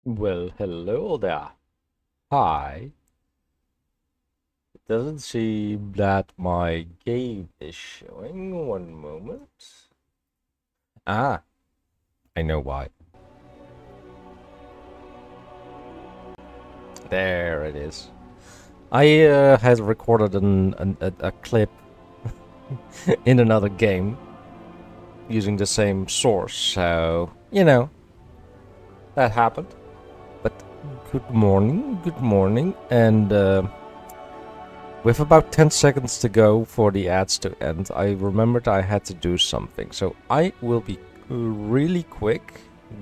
Well, hello there. Hi. It doesn't seem that my game is showing. One moment. Ah, I know why. There it is. I had recorded a clip in another game using the same source, so, that happened. But good morning, and with about 10 seconds to go for the ads to end, I remembered I had to do something. So I will be really quick.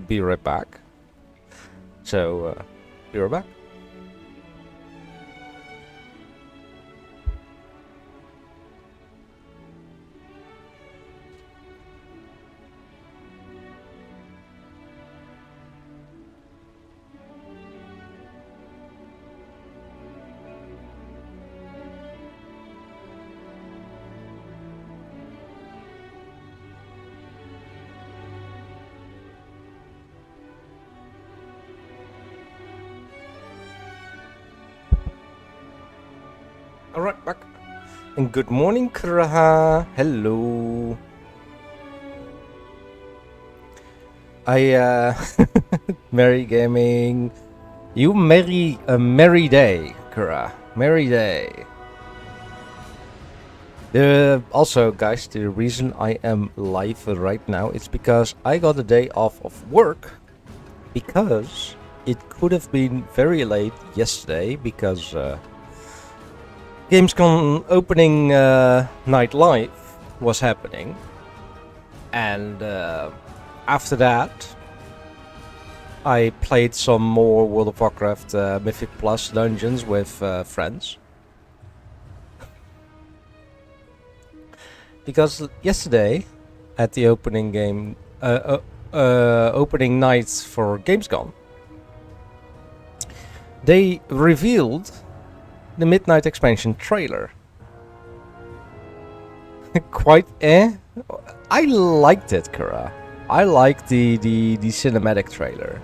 Be right back. So, be right back. Alright, back. And good morning, Kraha. Hello. Merry gaming. You a merry day, Kara. Merry day. Also, guys, the reason I am live right now is because I got a day off of work because it could have been very late yesterday because Gamescom opening night live was happening, and after that I played some more World of Warcraft Mythic Plus dungeons with friends. Because yesterday at the opening opening night for Gamescom, they revealed the Midnight Expansion trailer. Quite I liked it, Kara. I liked the cinematic trailer.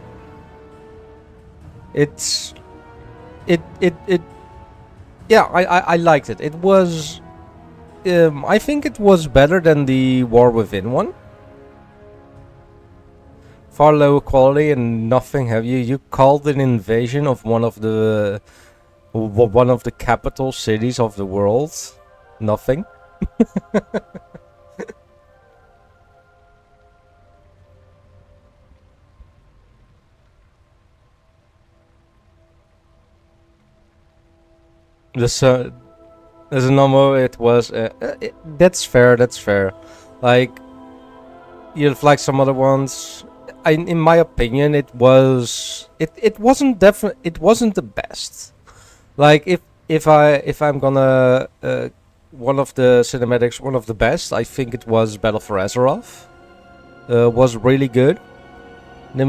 Yeah, I liked it. It was I think it was better than the War Within one. Far lower quality and nothing have you called an invasion of one of the capital cities of the world. Nothing. There's a normal. It was. That's fair. That's fair. Like, you've like some other ones. In my opinion, it was. It wasn't definitely. It wasn't the best. Like, if I'm gonna one of the cinematics, one of the best, I think it was Battle for Azeroth. Was really good. The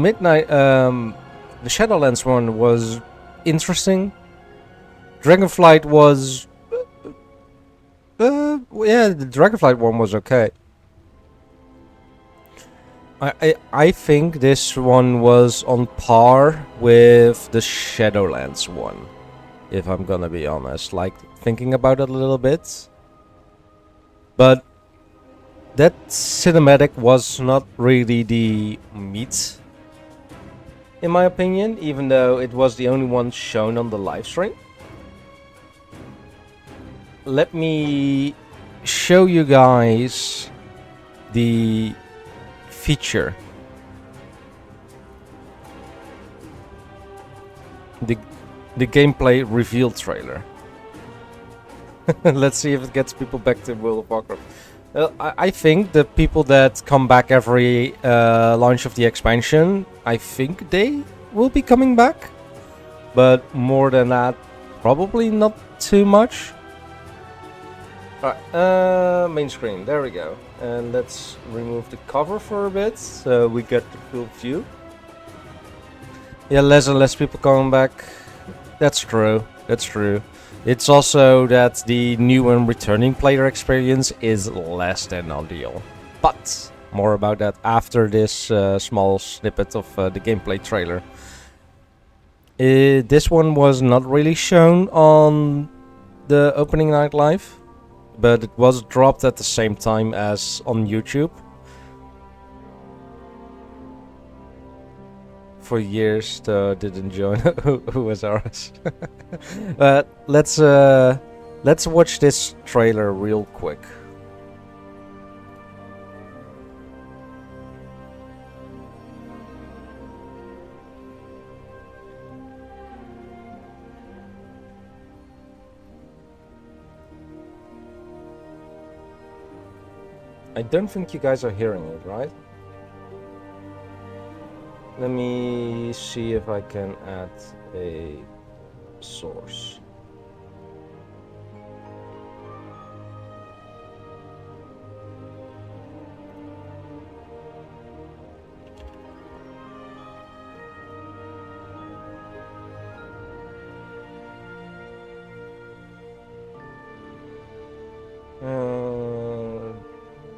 the Shadowlands one was interesting. Dragonflight was, yeah, the Dragonflight one was okay. I think this one was on par with the Shadowlands one, if I'm gonna be honest. Like, thinking about it a little bit. But that cinematic was not really the meat, in my opinion, even though it was the only one shown on the live stream. Let me show you guys the feature. The gameplay reveal trailer. Let's see if it gets people back to World of Warcraft. I think the people that come back every launch of the expansion, I think they will be coming back. But more than that, probably not too much. Alright, main screen, there we go. And let's remove the cover for a bit, so we get the full view. Yeah, less and less people coming back. That's true, that's true. It's also that the new and returning player experience is less than ideal. But more about that after this small snippet of the gameplay trailer. This one was not really shown on the opening night live, but it was dropped at the same time as on YouTube. For years, didn't join OSRS. But let's watch this trailer real quick. I don't think you guys are hearing it, right? Let me see if I can add a source.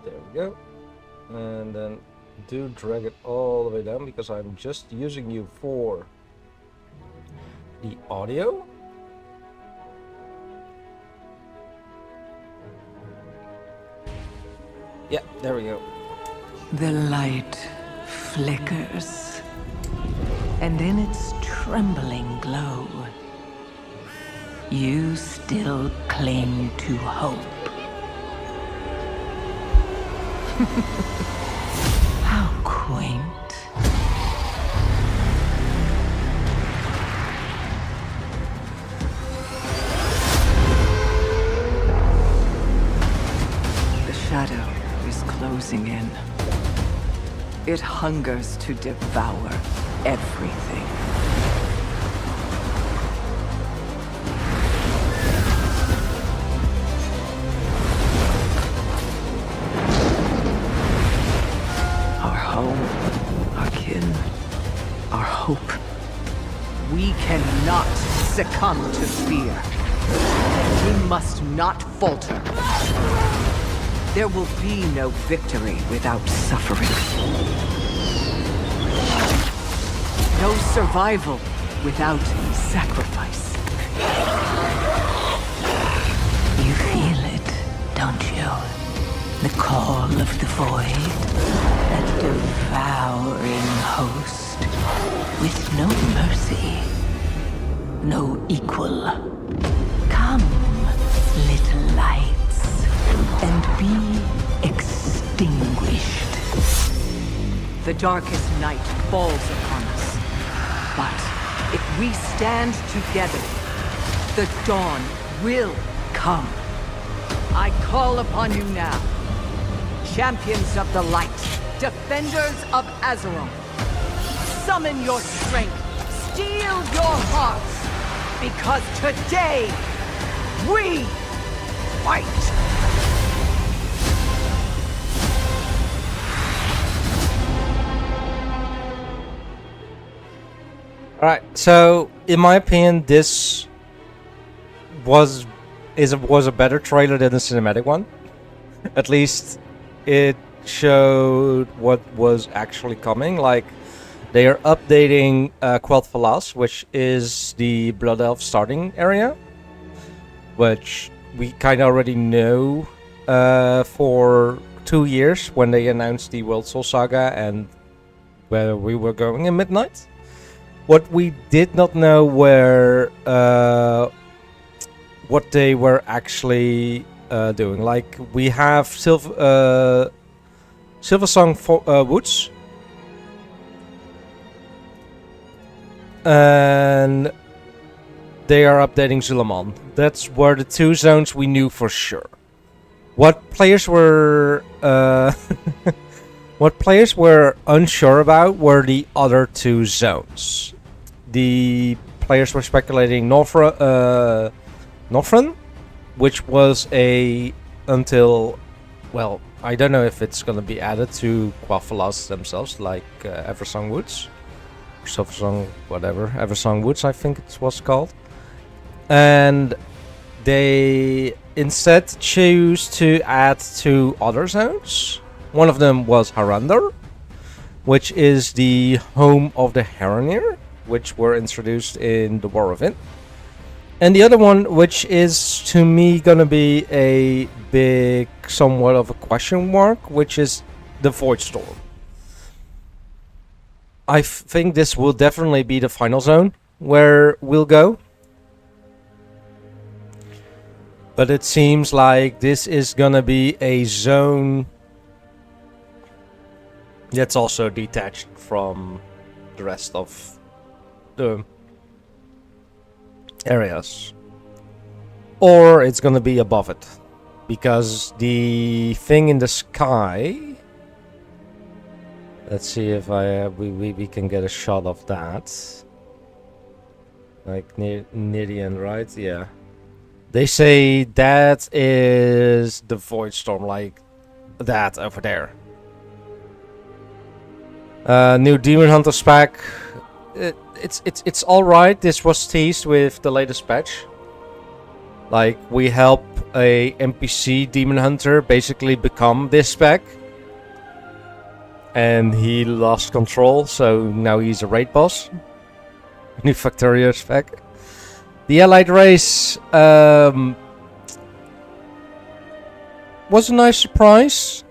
There we go. And then do drag it all the way down because I'm just using you for the audio. Yeah, there we go. The light flickers, and in its trembling glow, you still cling to hope. How quaint. The shadow is closing in. It hungers to devour everything. We cannot succumb to fear. We must not falter. There will be no victory without suffering. No survival without sacrifice. You feel it, don't you? The call of the void, that devouring host. With no mercy, no equal. Come, little lights, and be extinguished. The darkest night falls upon us, but if we stand together, the dawn will come. I call upon you now, champions of the light, defenders of Azeroth. Summon your strength, steel your hearts, because today, we fight! Alright, so in my opinion, this was a better trailer than the cinematic one. At least it showed what was actually coming, like they are updating Quel'Thalas, which is the Blood Elf starting area, which we kind of already know for 2 years when they announced the World Soul Saga and where we were going in Midnight. What we did not know were what they were actually doing. Like we have Silversong Woods. And they are updating Zulaman. That's where the 2 zones we knew for sure. What players were unsure about were the other 2 zones. The players were speculating Northrend, which was until, well, I don't know if it's gonna be added to Quel'Thalas themselves, like Eversong Woods. Silversong, whatever, Eversong Woods, I think it was called. And they instead choose to add 2 other zones. One of them was Harandar, which is the home of the Heronir. which were introduced in the War of It. And the other one, which is to me gonna be a big, somewhat of a question mark, which is the Void Storm. I think this will definitely be the final zone where we'll go. But it seems like this is gonna be a zone that's also detached from the rest of the areas. Or it's gonna be above it. Because the thing in the sky... Let's see if we can get a shot of that. Like near the end, right? Yeah. They say that is the Void Storm, like that over there. New Demon Hunter spec. It's all right. This was teased with the latest patch. Like we help a NPC Demon Hunter basically become this spec, and he lost control, so now he's a raid boss. New Factorio spec. The Allied race was a nice surprise.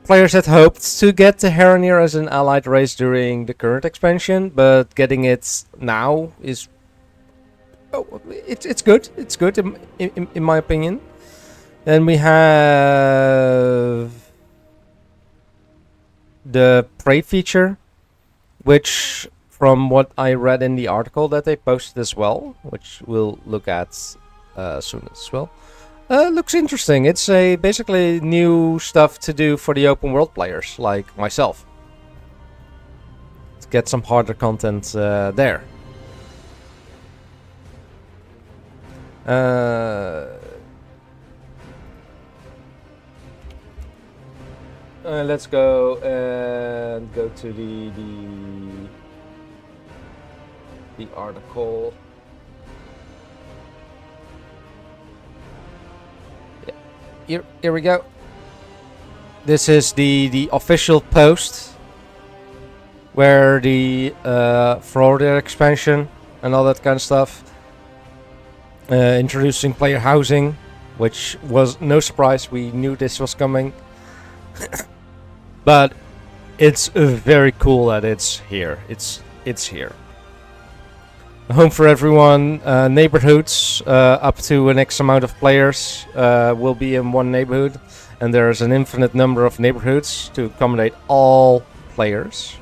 Players had hoped to get the Heronir as an allied race during the current expansion, but getting it now is... Oh, it's good. It's good in my opinion. Then we have the Prey feature, which from what I read in the article that they posted as well, which we'll look at soon as well. Looks interesting. It's a basically new stuff to do for the open world players like myself. To get some harder content there. Let's go and go to the article. Here we go. This is the official post where the Florida expansion and all that kind of stuff, introducing player housing, which was no surprise. We knew this was coming, but it's very cool that it's here. It's here. A home for everyone, neighborhoods up to an X amount of players will be in one neighborhood, and there's an infinite number of neighborhoods to accommodate all players.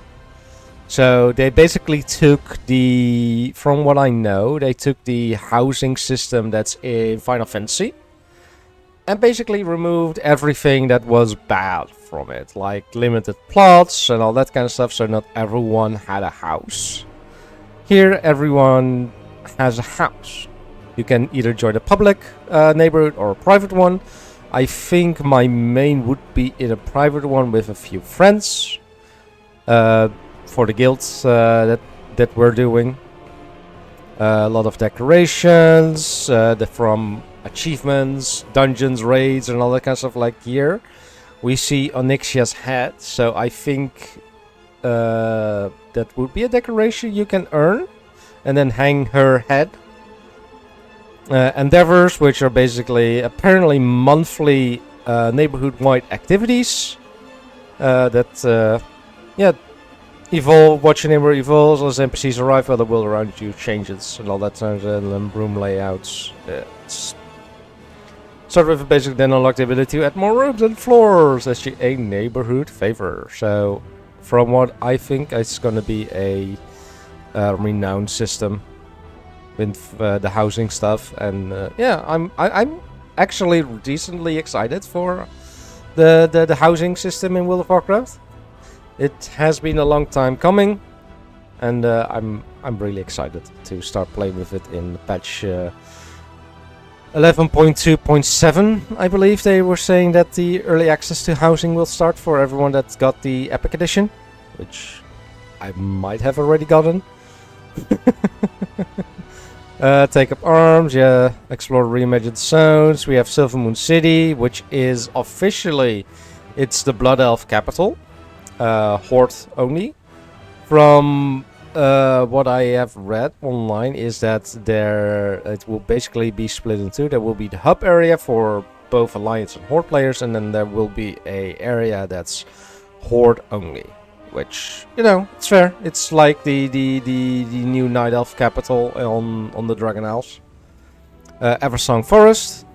So they basically took from what I know, they took the housing system that's in Final Fantasy and basically removed everything that was bad from it, like limited plots and all that kind of stuff, so not everyone had a house. Here, everyone has a house. You can either join a public neighborhood or a private one. I think my main would be in a private one with a few friends for the guilds that we're doing. A lot of decorations from achievements, dungeons, raids, and all that kind of stuff. Like here, we see Onyxia's head, so I think that would be a decoration you can earn and then hang her head. Endeavors, which are basically apparently monthly neighborhood-wide activities that evolve, watch your neighborhood evolves as NPCs arrive, while the world around you changes and all that kind of room layouts. Start with a basic, then unlock the ability to add more rooms and floors as a neighborhood favor. So from what I think, it's going to be a renowned system with the housing stuff, and I'm actually decently excited for the housing system in World of Warcraft. It has been a long time coming, and I'm really excited to start playing with it in patch 11.2.7. I believe they were saying that the early access to housing will start for everyone that's got the Epic Edition, which I might have already gotten. Take up arms, explore reimagined zones. We have Silver Moon City, which is officially, it's the Blood Elf capital, Horde only. From what I have read online is that it will basically be split in two. There will be the hub area for both Alliance and Horde players, and then there will be a area that's Horde only. Which, you know, it's fair. It's like the new Night Elf capital on the Dragon Isles. Eversong Forest,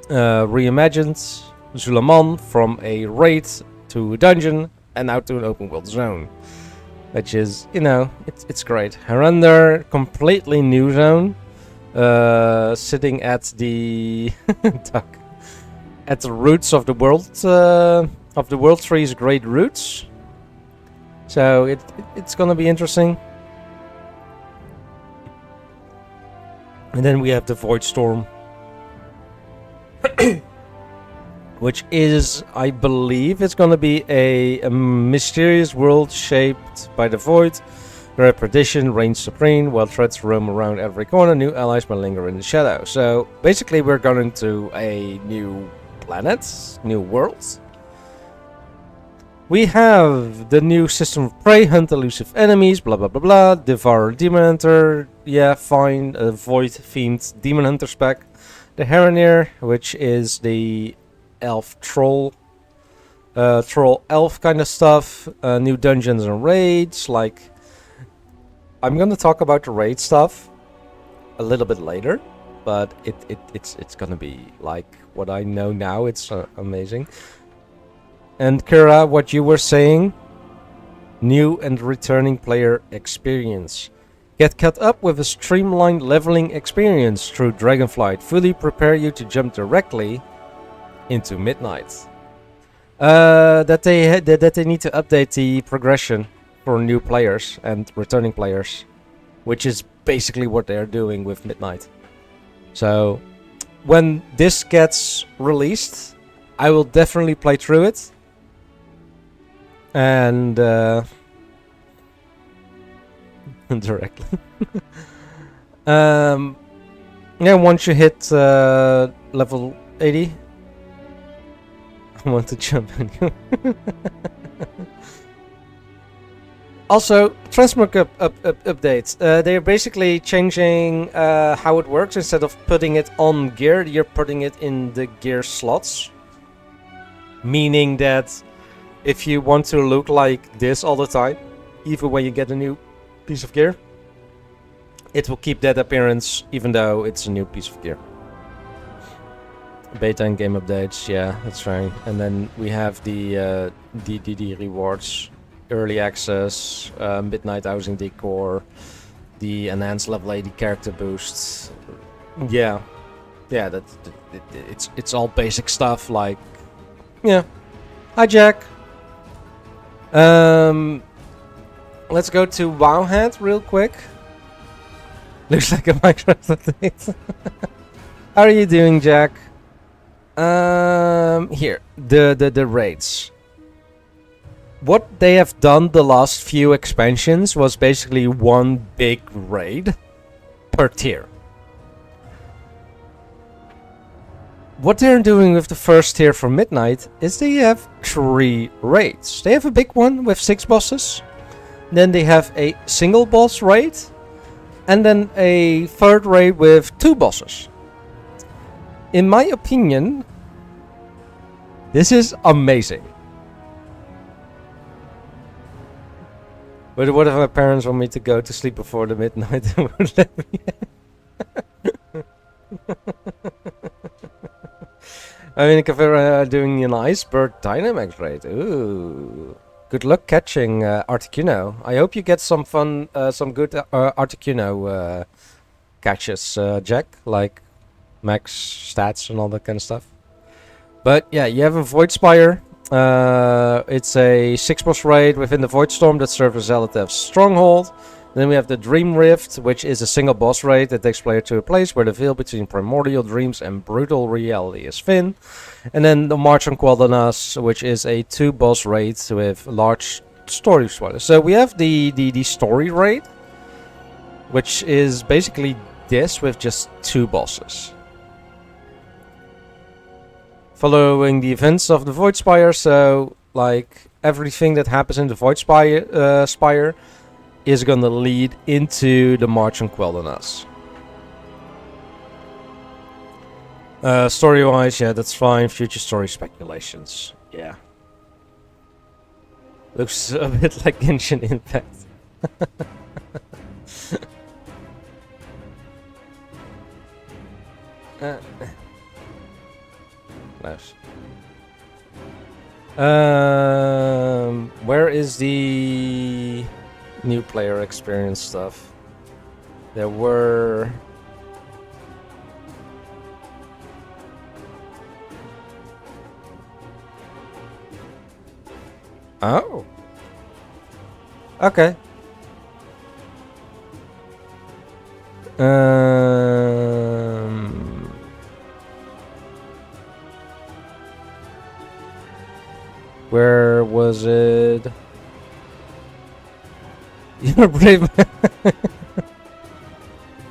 reimagined. Zulaman from a raid to a dungeon and now to an open world zone, which is, you know, it's great. Harander, completely new zone, sitting at the duck, at the roots of the world tree's great roots. So it's gonna be interesting. And then we have the Void Storm. Which is, I believe, it's gonna be a mysterious world shaped by the void, where perdition reigns supreme, while threats roam around every corner, new allies may linger in the shadow. So basically we're going to a new planet, new world. We have the new system of prey, hunt elusive enemies, blah blah blah blah, devour demon hunter, yeah fine, a void themed demon hunter spec. The Heronir, which is the elf troll elf kind of stuff, new dungeons and raids. Like, I'm gonna talk about the raid stuff a little bit later, but it's gonna be like what I know now. It's amazing. And Kira, what you were saying, new and returning player experience. Get caught up with a streamlined leveling experience through Dragonflight. Fully prepare you to jump directly into Midnight. That they need to update the progression for new players and returning players, which is basically what they're doing with Midnight. So when this gets released, I will definitely play through it. And directly. Yeah, once you hit level 80, I want to jump in you. Also, transmog updates. They're basically changing how it works. Instead of putting it on gear, you're putting it in the gear slots. Meaning that if you want to look like this all the time, even when you get a new piece of gear, it will keep that appearance even though it's a new piece of gear. Beta and game updates, yeah, that's right. And then we have the rewards, early access, midnight housing decor, the enhanced level 80 character boosts. Yeah, it's all basic stuff. Like, yeah. Hi Jack. Let's go to Wowhead real quick. Looks like a Minecraft update. How are you doing, Jack? Here, the raids. What they have done the last few expansions was basically one big raid per tier. What they're doing with the first tier for Midnight is they have 3 raids. They have a big one with 6 bosses. Then they have a single boss raid. And then a third raid with 2 bosses. In my opinion, this is amazing. But what if my parents want me to go to sleep before the midnight and won't let me? I mean, Kavera doing an iceberg dynamics raid. Ooh. Good luck catching Articuno. I hope you get some fun, some good Articuno catches, Jack. Like max stats and all that kind of stuff. But yeah, you have a Void Spire. It's a 6-boss raid within the Void Storm that serves as Zelotev's stronghold. Then we have the Dream Rift, which is a single boss raid that takes player to a place where the veil between primordial dreams and brutal reality is thin. And then the March on Quel'Danas, which is a 2-boss raid with large story spoilers. So we have the story raid, which is basically this with just 2 bosses. Following the events of the Void Spire, so like everything that happens in the Void Spire is gonna lead into the March on Quel'Thanas. Story-wise, yeah, that's fine. Future story speculations, yeah. Looks a bit like Genshin Impact. Nice. Where is the new player experience stuff? There were... Oh. Okay. Where was it? You're brave.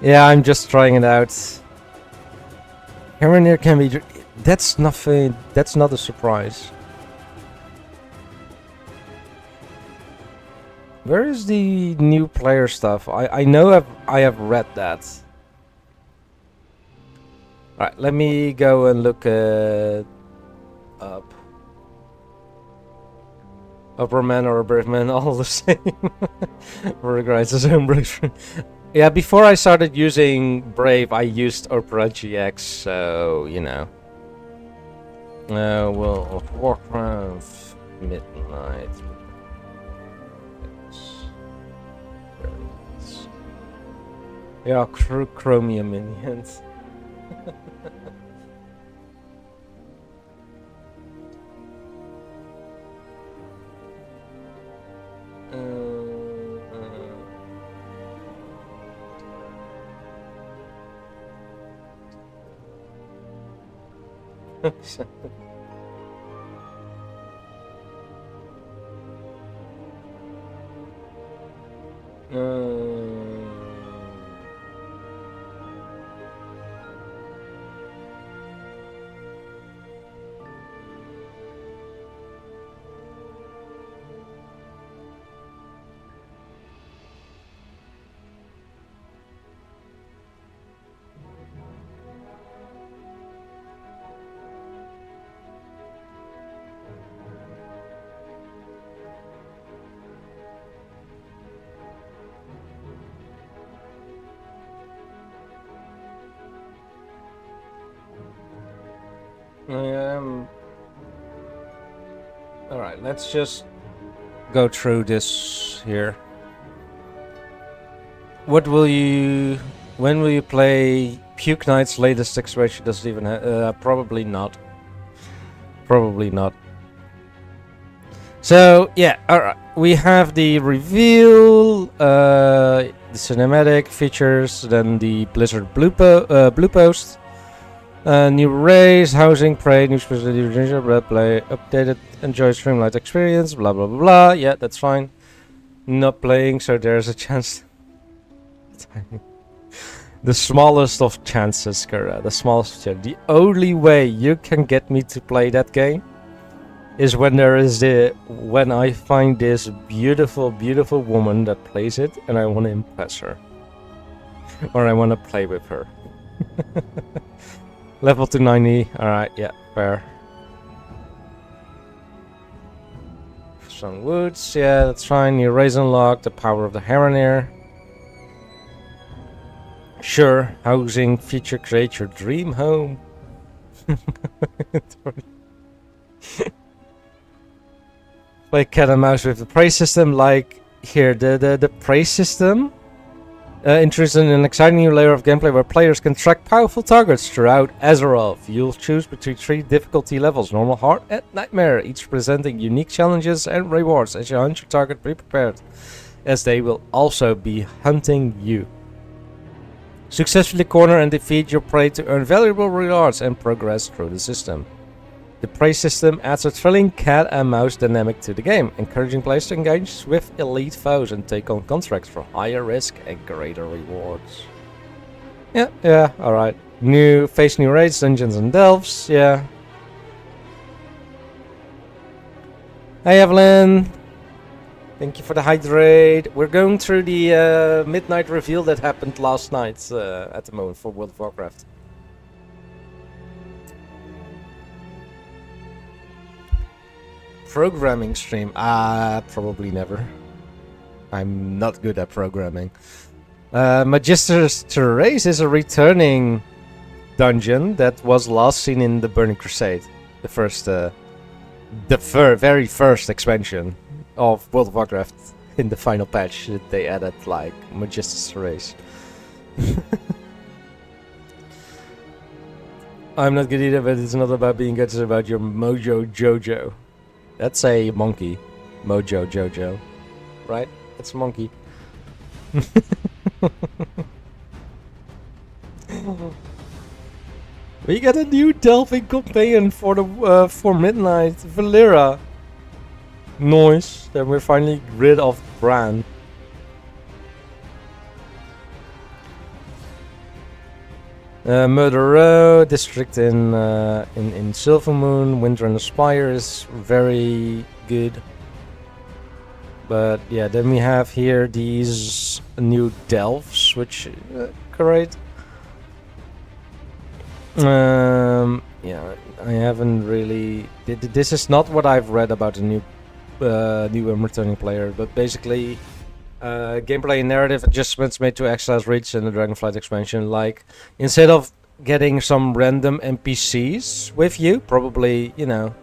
Yeah, I'm just trying it out. Here and there can be... That's nothing... That's not a surprise. Where is the new player stuff? I know I have read that. Alright, let me go and look it up. Upper man or a brave man, all the same. Regards his own brave. Yeah, before I started using Brave, I used Opera GX, so, you know. World of Warcraft, Midnight. Yeah, Chromium minions. Alright, let's just go through this here. When will you play Puke Knight's latest expansion? Does it even probably not. Probably not. So, yeah, alright. We have the reveal, the cinematic features, then the Blizzard blue post. New race, housing, prey, new specialty, red play, updated, enjoy streamlined experience, blah blah blah blah. Yeah, that's fine. Not playing, so there's a chance. The smallest of chances, Kara. The smallest chance. The only way you can get me to play that game is when I find this beautiful, beautiful woman that plays it, and I want to impress her, or I want to play with her. Level to 90. Alright, yeah, fair. Some woods, yeah, that's fine. New raise unlocked. The power of the Heroneer. Sure, housing feature, create your dream home. Play cat and mouse with the prey system, like here, the prey system. Introducing an exciting new layer of gameplay where players can track powerful targets throughout Azeroth. You'll choose between 3 difficulty levels, normal, hard, and nightmare, each presenting unique challenges and rewards. As you hunt your target, be prepared, as they will also be hunting you. Successfully corner and defeat your prey to earn valuable rewards and progress through the system. The prey system adds a thrilling cat and mouse dynamic to the game, encouraging players to engage with elite foes and take on contracts for higher risk and greater rewards. Yeah, alright. Face new raids, dungeons and delves, yeah. Hey Evelyn! Thank you for the hydrate. We're going through the midnight reveal that happened last night at the moment for World of Warcraft. Programming stream? Probably never. I'm not good at programming. Magister's Terrace is a returning dungeon that was last seen in the Burning Crusade. The first, very first expansion of World of Warcraft. In the final patch, they added like Magister's Terrace. I'm not good either, but it's not about being good, it's about your Mojo Jojo. That's a monkey. Mojo Jojo. Right? That's a monkey. We got a new Delphine companion for the for Midnight. Valera. Nice. Then we're finally rid of Bran. Murder Row district in Silvermoon. Winter and the Spire is very good. But yeah, then we have here these new delves, which great. Yeah, I haven't really. This is not what I've read about the new and returning player, but basically. Gameplay and narrative adjustments made to Exile's Reach and the Dragonflight expansion. Like, instead of getting some random NPCs with you, probably, you know,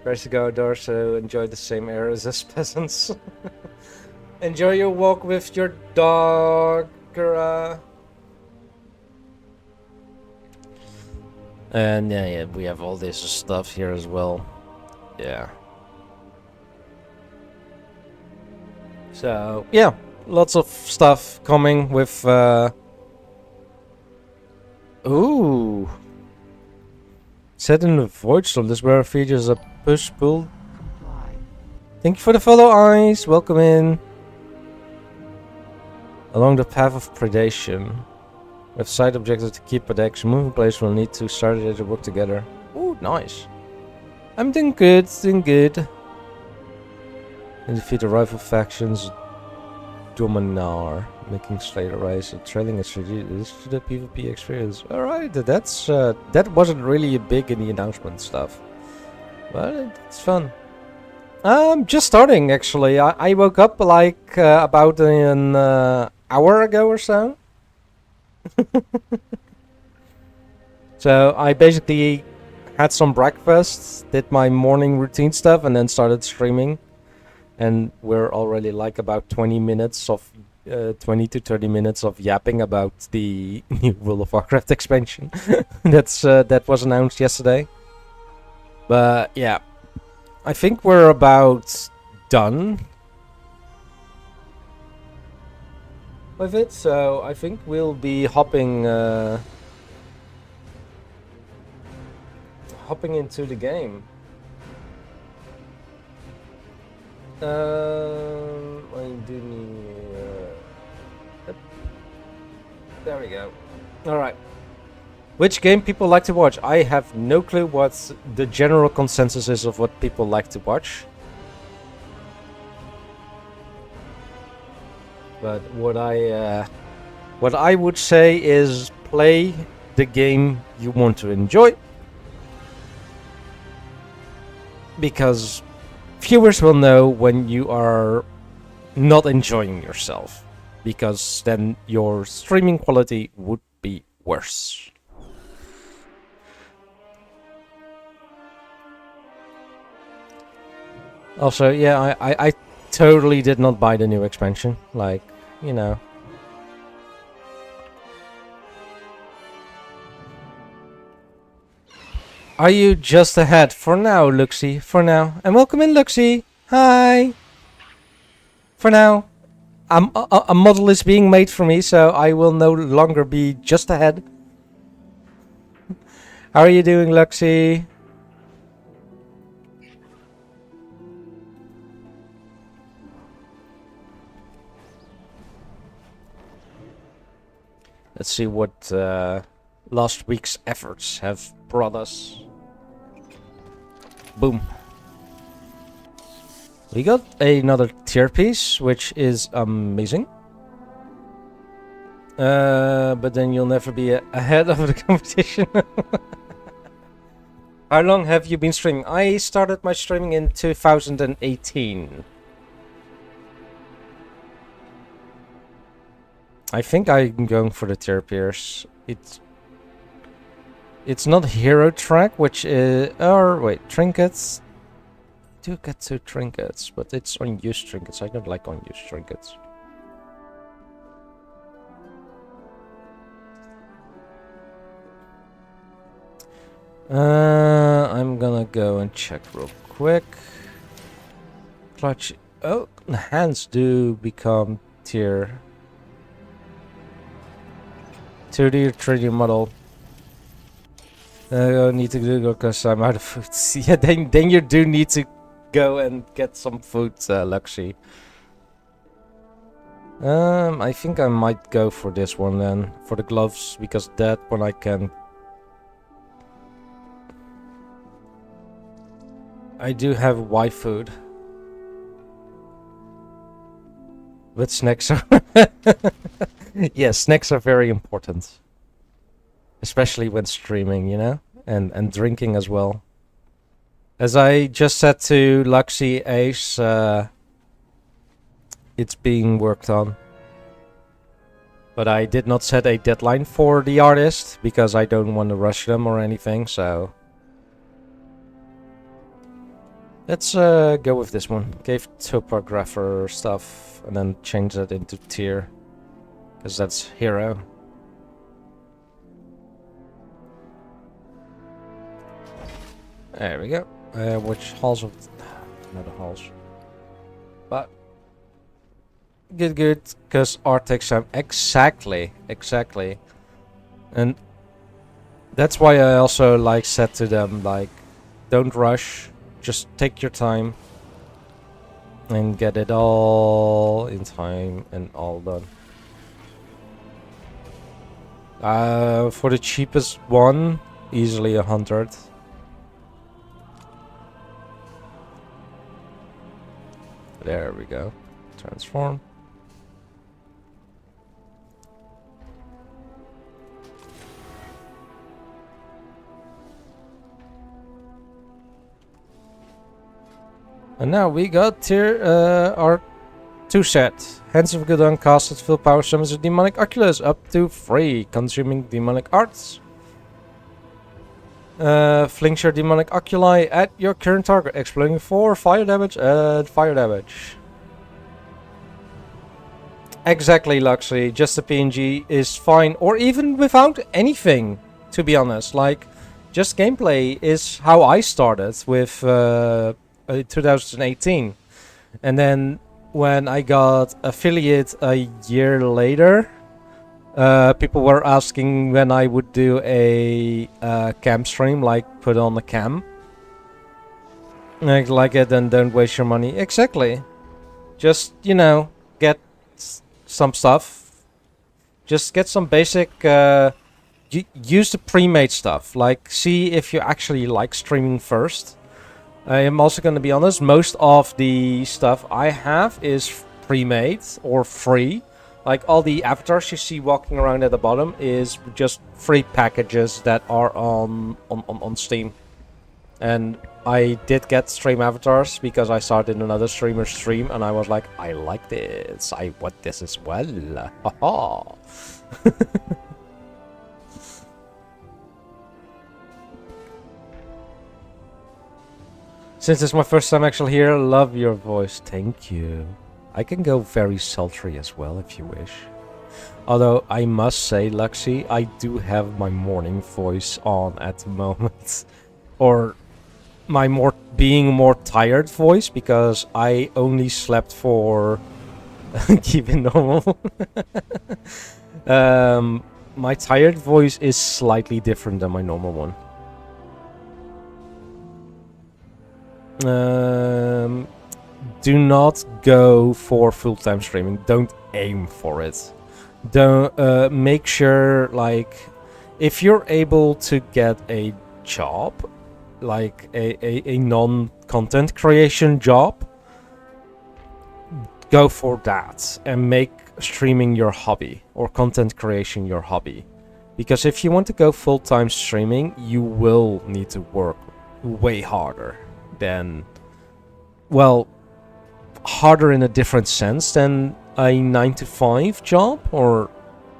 tries to go outdoors, so enjoy the same areas as peasants. Enjoy your walk with your dog, Kara. And yeah, we have all this stuff here as well. Yeah. So, yeah, lots of stuff coming with, ooh. Set in the Void Storm, this where features a push-pull. Thank you for the follow, Eyes. Welcome in. Along the path of predation. With side objectives to keep protection, moving players will need to start it to work together. Ooh, nice. I'm doing good, doing good. And defeat the rival factions Dominar, making Slayer rise and trailing a strategy. This is the PvP experience. Alright, that's that wasn't really big in the announcement stuff. But it's fun. Just starting actually. I woke up like about an hour ago or so. So I basically had some breakfast, did my morning routine stuff, and then started streaming. And we're already like about 20 minutes of 20 to 30 minutes of yapping about the new World of Warcraft expansion. That was announced yesterday. But yeah, I think we're about done with it. So I think we'll be hopping into the game. I do need. There we go. All right. Which game people like to watch? I have no clue what the general consensus is of what people like to watch. But what I would say is play the game you want to enjoy, because viewers will know when you are not enjoying yourself, because then your streaming quality would be worse. Also, yeah, I totally did not buy the new expansion. Like, you know. Are you just ahead? For now, Luxie. For now. And welcome in, Luxie. Hi. For now. A model is being made for me, so I will no longer be just ahead. How are you doing, Luxie? Let's see what last week's efforts have brought us. Boom. We got another tier piece, which is amazing. But then you'll never be ahead of the competition. How long have you been streaming? I started my streaming in 2018. I think I'm going for the tier pierce. It's not hero track, which is... Or wait, trinkets. I do get 2 trinkets, but it's unused trinkets. I don't like unused trinkets. I'm gonna go and check real quick. Clutch. Oh, hands do become tier 2D or 3D model. I need to go because I'm out of food. Yeah, then you do need to go and get some food, Luxy. I think I might go for this one then, for the gloves, because that one I can... I do have Y food. But snacks are... Yeah, snacks are very important. Especially when streaming, you know? And drinking as well. As I just said to Luxy Ace, it's being worked on. But I did not set a deadline for the artist, because I don't want to rush them or anything, so... Let's go with this one. Cave topographer stuff, and then change that into tier. Because that's hero. There we go. Which halls of... Not halls. But... Good, because art takes time. Exactly. And... That's why I also, like, said to them, like... Don't rush. Just take your time. And get it all in time and all done. For the cheapest one, easily 100. There we go. Transform. And now we got tier our 2 set. Hands of Good Uncasted full power summons a demonic oculus up to 3, consuming demonic arts. Flings your demonic oculi at your current target, exploding 4 fire damage and fire damage. Exactly, Luxy. Just a PNG is fine, or even without anything, to be honest. Like, just gameplay is how I started with 2018. And then when I got affiliate a year later, people were asking when I would do a cam stream, like put on a cam. Like it and don't waste your money. Exactly. Just, you know, get some stuff. Just get some basic... use the pre-made stuff. Like, see if you actually like streaming first. I am also going to be honest, most of the stuff I have is pre-made or free. Like all the avatars you see walking around at the bottom is just free packages that are on Steam. And I did get stream avatars because I saw it in another streamer's stream and I was like, I like this. I want this as well. Haha. Since it's my first time actually here, love your voice. Thank you. I can go very sultry as well if you wish. Although I must say, Luxy, I do have my morning voice on at the moment. Or my being more tired voice, because I only slept for... keep it normal. My tired voice is slightly different than my normal one. Do not go for full-time streaming. Don't aim for it. Don't make sure, like, if you're able to get a job, like a non-content creation job, go for that and make streaming your hobby or content creation your hobby. Because if you want to go full-time streaming, you will need to work way harder than, well, harder in a different sense than a 9-to-5 job or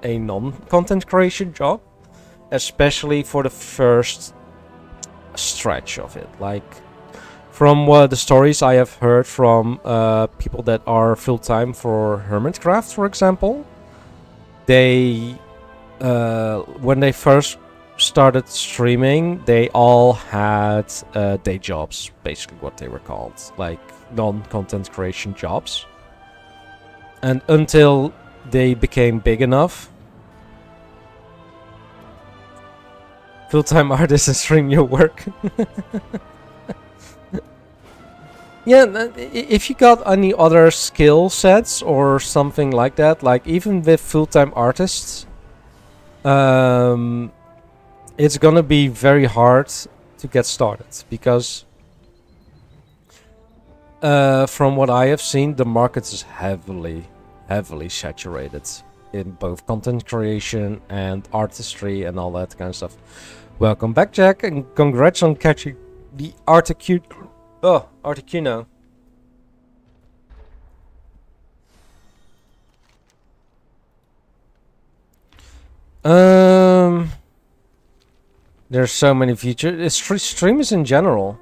a non-content creation job, especially for the first stretch of it. Like, from the stories I have heard from people that are full-time for Hermitcraft, for example, they, when they first started streaming, they all had day jobs, basically what they were called, like non-content creation jobs. And until they became big enough, full-time artists and stream your work. Yeah, if you got any other skill sets or something like that, like even with full-time artists, it's gonna be very hard to get started because from what I have seen, the market is heavily saturated in both content creation and artistry and all that kind of stuff. Welcome back, Jack, and congrats on catching the Articuno. There's so many features. Streamers in general.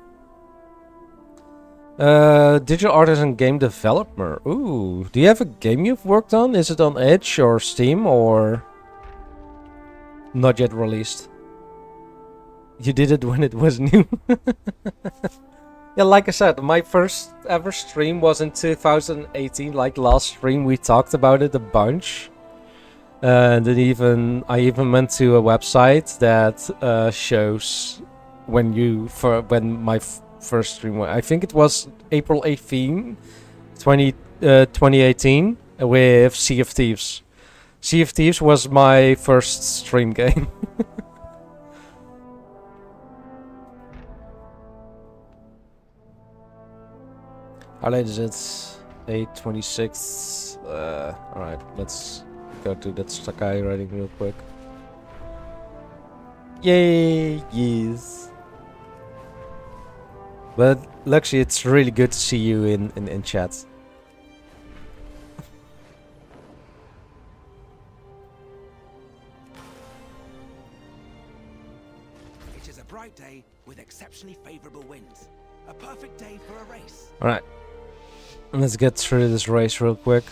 Digital artist and game developer. Ooh, do you have a game you've worked on? Is it on Edge or Steam or not yet released? You did it when it was new. Yeah, like I said, my first ever stream was in 2018. Like last stream, we talked about it a bunch. And then I even went to a website that shows when my first stream was. I think it was April 18, 2018 with Sea of Thieves. Sea of Thieves was my first stream game. How late is it? 8:26. Alright, let's go to that Sakai writing real quick. Yay! Yes. But Luxy, it's really good to see you in chat. It is a bright day with exceptionally favorable winds. A perfect day for a race. Alright. Let's get through this race real quick.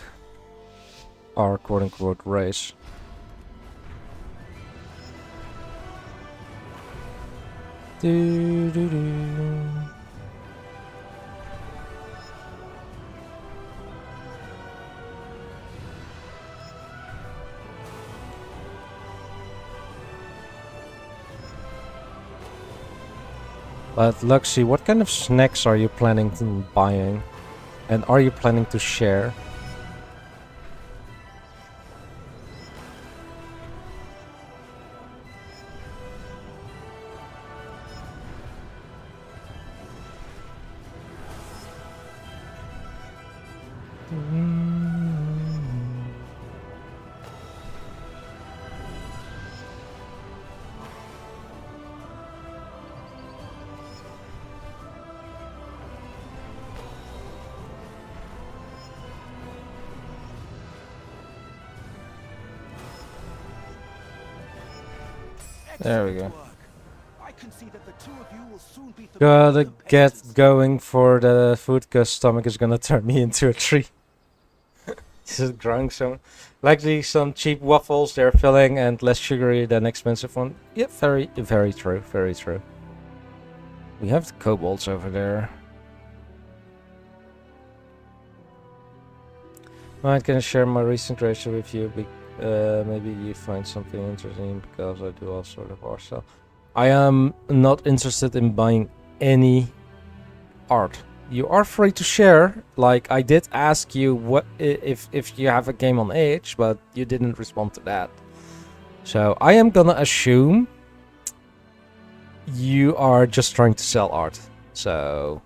Our quote-unquote race. But Luxy, what kind of snacks are you planning on buying? And are you planning to share? There we go. Gotta get going for the food because stomach is gonna turn me into a tree. Just growing some, likely some cheap waffles. They're filling and less sugary than expensive one. Yeah, very true, very true. We have the kobolds over there. I'm gonna share my recent ratio with you. Maybe you find something interesting because I do all sort of art stuff. I am not interested in buying any art. You are free to share. Like I did ask you what if you have a game on Edge, but you didn't respond to that. So I am gonna assume you are just trying to sell art. So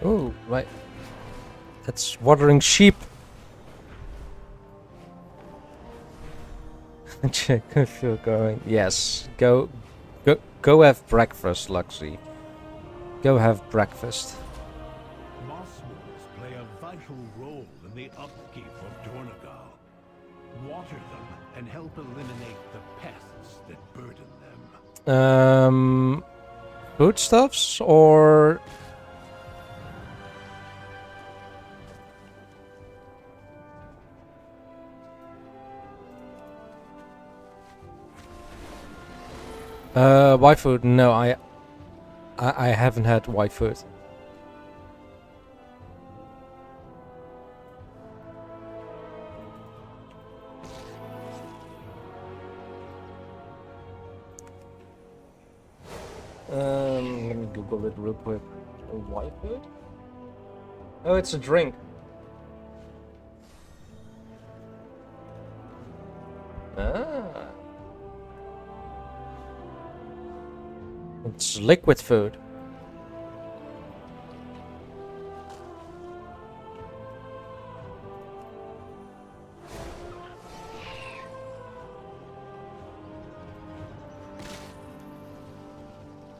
Oh, right. That's watering sheep. Check if you're going. Yes, go have breakfast, Luxy. Go have breakfast. Moss wolves play a vital role in the upkeep of Dornegal. Water them and help eliminate the pests that burden them. Foodstuffs or white food? No, I haven't had white food. Let me Google it real quick. White food? Oh, it's a drink. Ah. It's liquid food.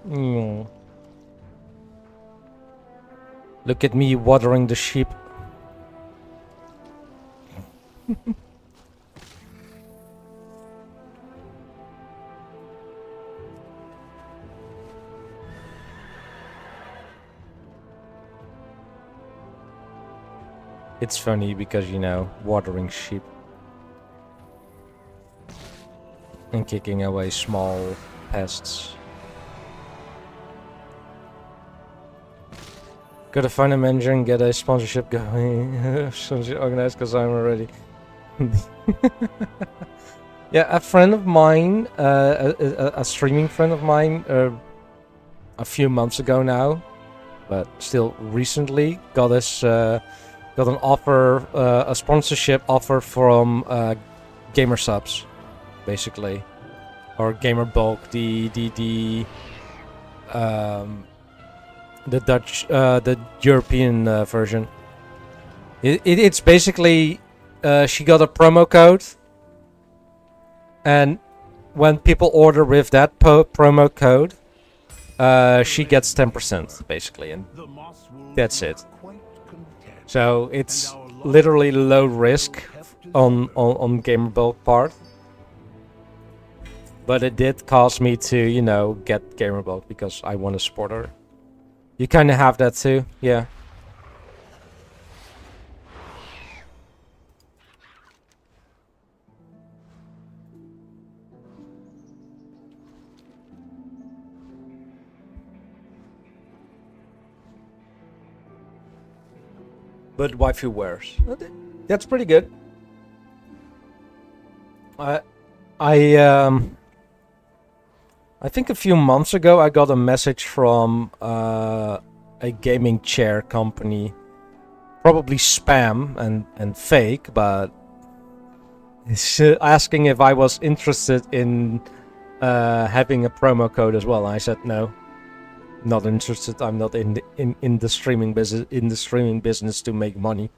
Mm. Look at me watering the sheep. It's funny because, you know, watering sheep and kicking away small pests. Gotta find a manager and get a sponsorship going. Sponsorship organized because I'm already. Yeah, a friend of mine, a streaming friend of mine, a few months ago now, but still recently, got us got an offer, a sponsorship offer from Gamer Subs, basically, or Gamer Bulk, the Dutch, the European version. It's basically she got a promo code, and when people order with that promo code, she gets 10% basically, and that's it. So it's literally low risk on Gamer Bulk part, but it did cause me to, you know, get Gamer Bulk because I want to support her. You kind of have that too, yeah. But waifu wears. That's pretty good. I think a few months ago I got a message from a gaming chair company, probably spam and fake, but it's asking if I was interested in having a promo code as well. I said no, not interested. I'm not in the streaming business to make money.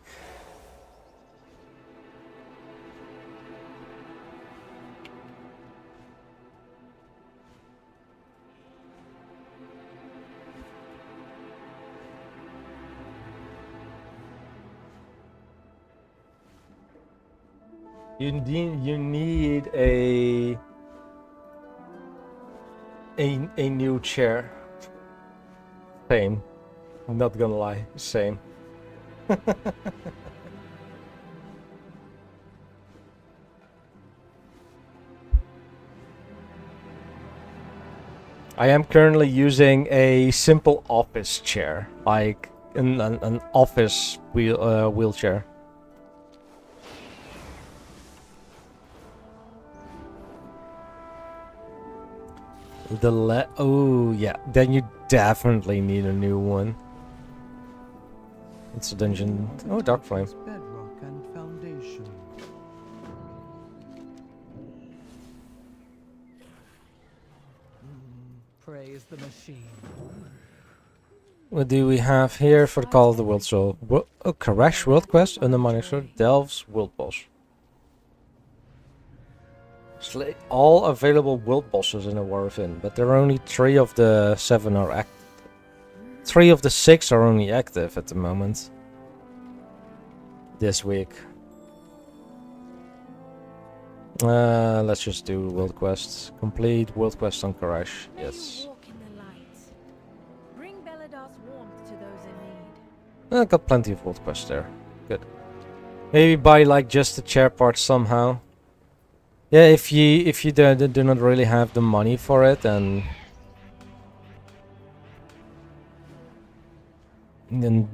You need a new chair. Same. I'm not gonna lie. Same. I am currently using a simple office chair, like an office wheelchair. Oh yeah, then you definitely need a new one. It's a dungeon. Oh, Dark Flame. Bedrock and foundation. Praise the machine. What do we have here for the Call of the World Soul? Karash World Quest, Undermining Sword, Delves, World Boss. Slay all available world bosses in a War within, but there are only 3 of the 7 are active. 3 of the 6 are only active at the moment. This week. Let's just do world quests. Complete world quest on Karash. Yes. I got plenty of world quests there. Good. Maybe buy like just the chair part somehow. Yeah, if you do not really have the money for it, then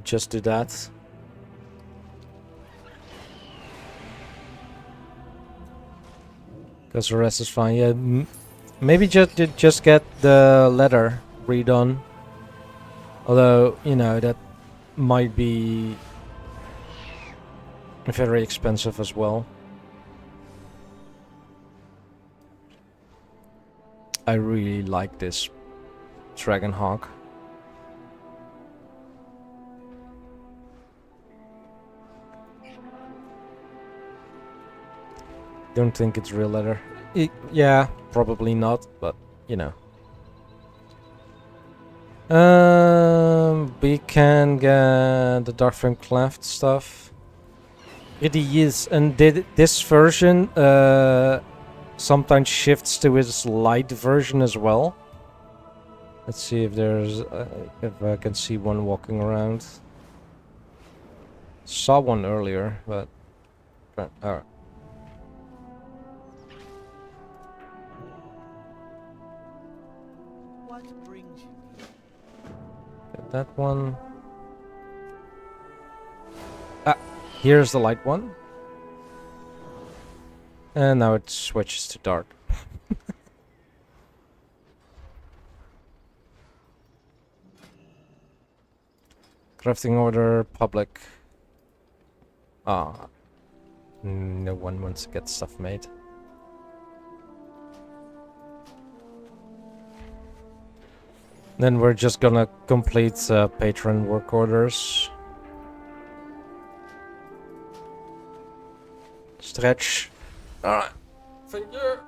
just do that. Because the rest is fine. Yeah, maybe just get the letter redone. Although, you know, that might be very expensive as well. I really like this Dragon Hawk. Don't think it's real leather. Yeah, probably not, but you know. We can get the Darkframe Cleft stuff. It is, and this version sometimes shifts to its light version as well. Let's see if there's if I can see one walking around. Saw one earlier, but alright. That one. Ah, here's the light one. And now it switches to dark. Crafting order, public. Ah, no one wants to get stuff made. Then we're just gonna complete patron work orders. Stretch. Alright. Finger.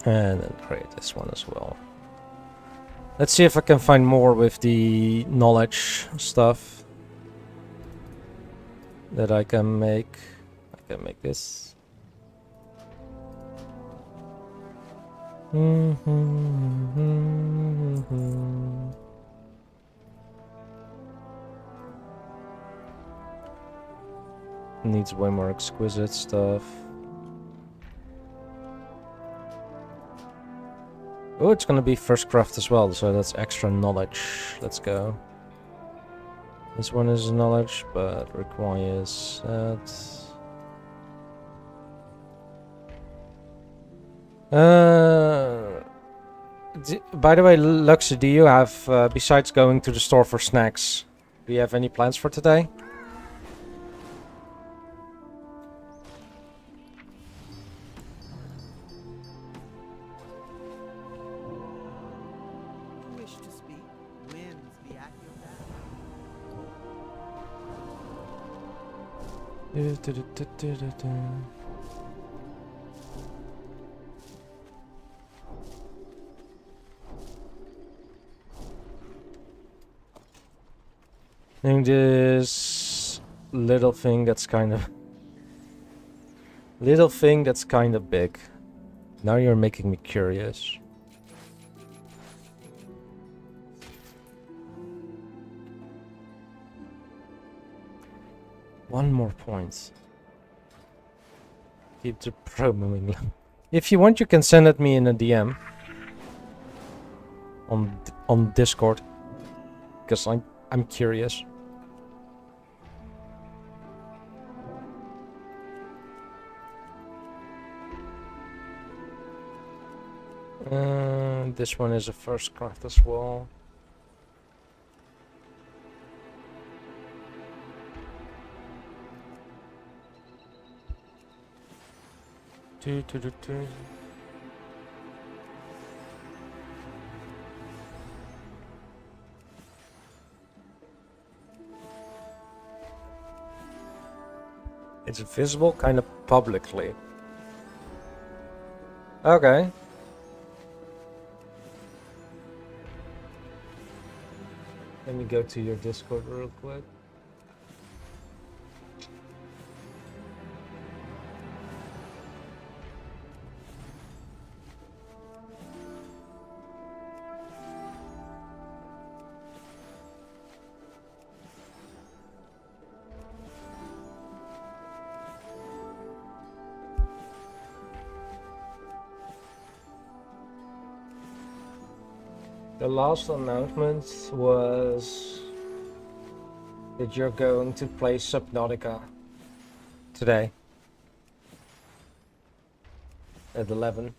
And then create this one as well. Let's see if I can find more with the knowledge stuff that I can make. I can make this. Needs way more exquisite stuff. Oh, it's gonna be first craft as well, so that's extra knowledge. Let's go. This one is knowledge, but requires that. By the way, Luxy, do you have, besides going to the store for snacks, do you have any plans for today? Wish to speak. Winds be at your back. And this little thing that's kind of big. Now you're making me curious. One more point. Keep the pro moving. If you want, you can send it me in a DM on Discord, because I'm curious. This one is a first craft as well. Do, do, do, do. It's visible kind of publicly. Okay. Let me go to your Discord real quick. The last announcement was that you're going to play Subnautica today at 11.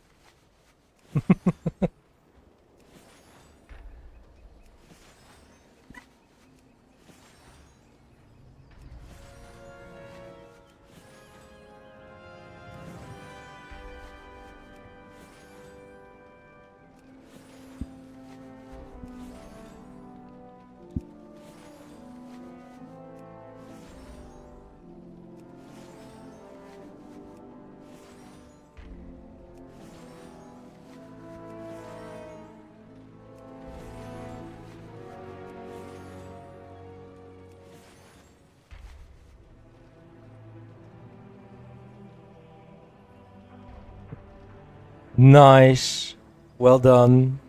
Nice. Well done.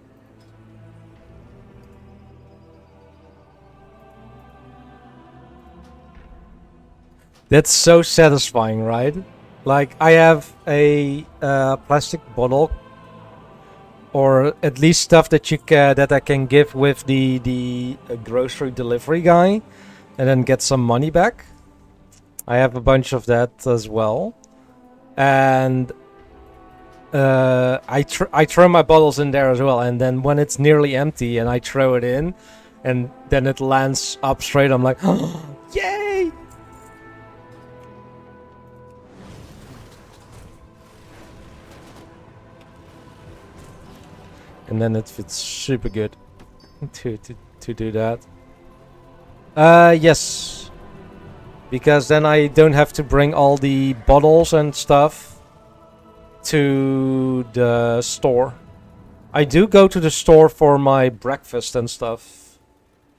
That's so satisfying, right? Like, I have a plastic bottle, or at least stuff that that I can give with the grocery delivery guy, and then get some money back. I have a bunch of that as well, and I throw my bottles in there as well. And then when it's nearly empty, and I throw it in, and then it lands up straight, I'm like, oh, yay! And then it fits super good to do that. Yes. Because then I don't have to bring all the bottles and stuff to the store. I do go to the store for my breakfast and stuff.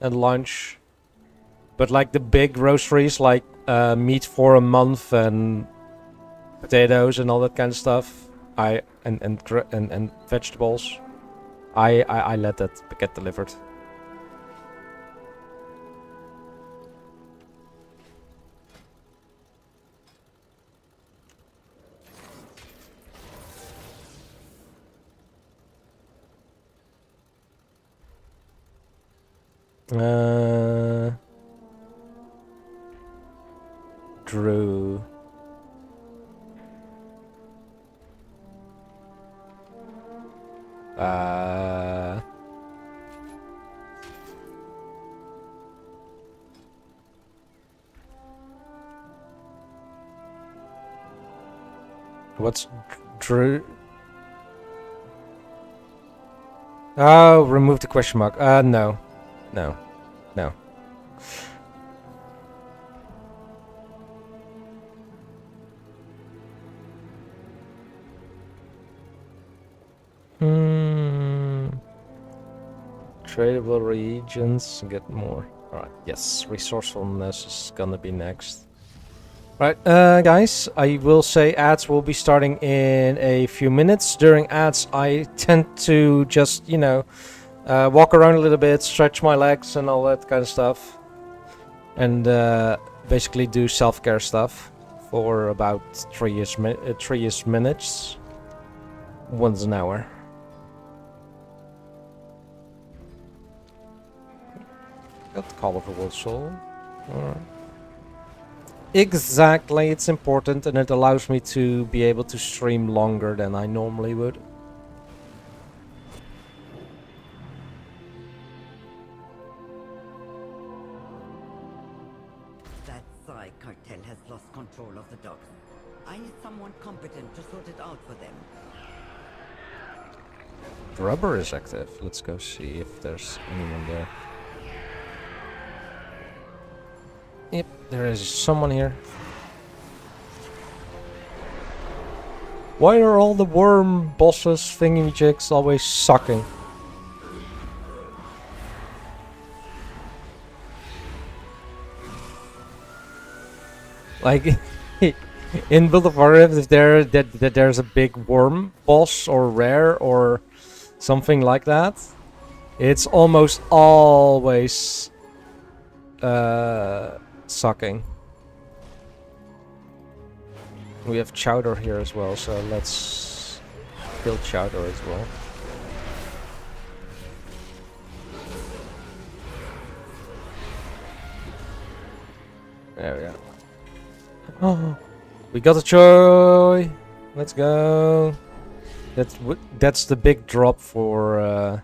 And lunch. But like the big groceries, like meat for a month and potatoes and all that kind of stuff. And vegetables. I let that get delivered. Drew. What's Drew? Oh, remove the question mark. No. No. No. Tradable regions, get more. Alright, yes, resourcefulness is gonna be next. Right, guys, I will say ads will be starting in a few minutes. During ads, I tend to just, you know, walk around a little bit, stretch my legs and all that kind of stuff. And basically do self-care stuff for about 3-ish minutes. Once an hour. Got the colorful soul. Alright. Exactly, it's important and it allows me to be able to stream longer than I normally would. That Psy cartel has lost control of the docks. I need someone competent to sort it out for them. Rubber is active. Let's go see if there's anyone there. Yep, there is someone here. Why are all the worm bosses thingy-jigs always sucking? Like in World of Warcraft, if there's a big worm boss or rare or something like that, it's almost always sucking. We have Chowder here as well, so let's kill Chowder as well. There we go. Oh, we got a Choi! Let's go! That's the big drop for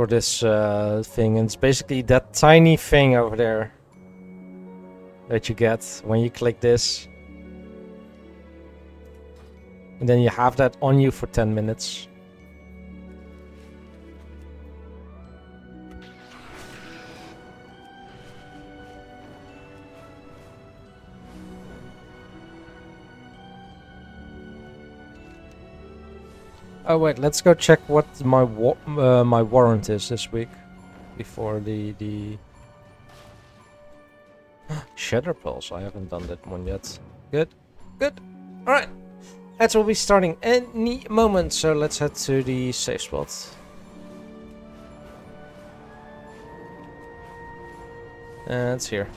this thing, and it's basically that tiny thing over there that you get when you click this, and then you have that on you for 10 minutes. Oh wait, let's go check what my my warrant is this week, before the Shatter Pulse. I haven't done that one yet. Good, good. All right, that will be starting any moment. So let's head to the safe spot. And it's here.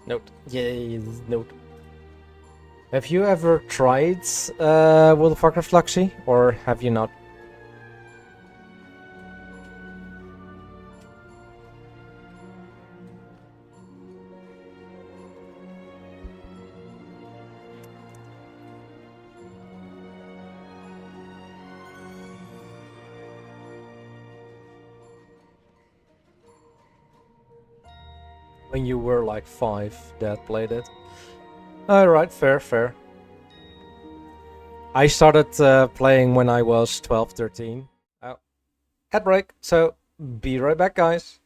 Note. Yay, note. Have you ever tried World of Warcraft Fluxy, or have you not? When you were like 5 that played it. Alright, fair, fair. I started playing when I was 12, 13. Oh, head break, so be right back, guys.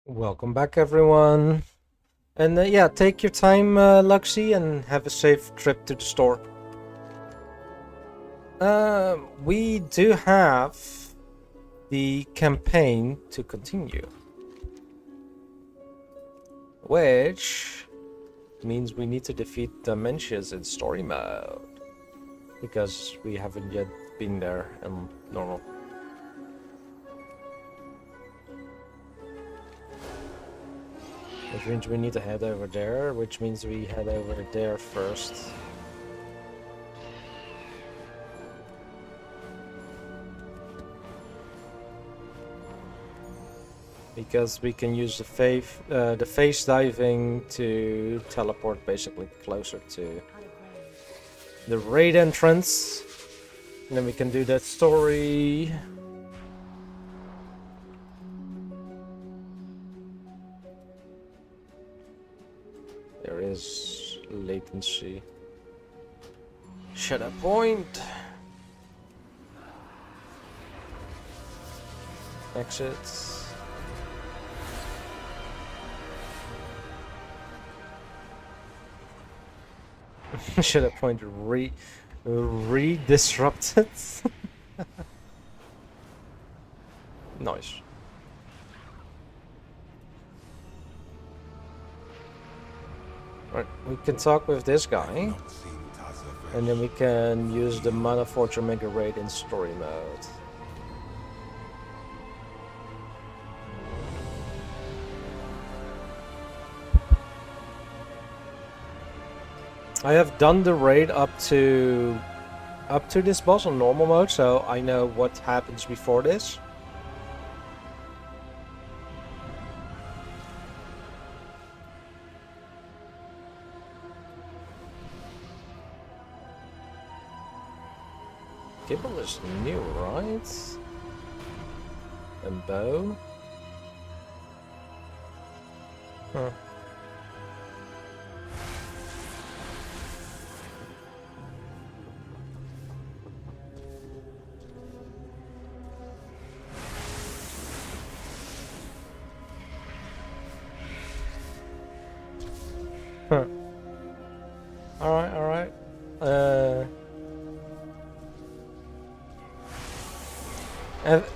Welcome back, everyone. And yeah, take your time, Luxie, and have a safe trip to the store. We do have the campaign to continue, which means we need to defeat Dementias in story mode, because we haven't yet been there in normal. Which means we need to head over there, which means we head over there first. Because we can use the face diving to teleport basically closer to the raid entrance. And then we can do that story. There is latency. Shadow point. Exits. Shadow point re-disrupted. Nice. Right, we can talk with this guy, and then we can use the Mana Forge Omega Raid in story mode. I have done the raid up to this boss on normal mode, so I know what happens before this. Kibble is new, right? And bow. Huh. Huh. Alright.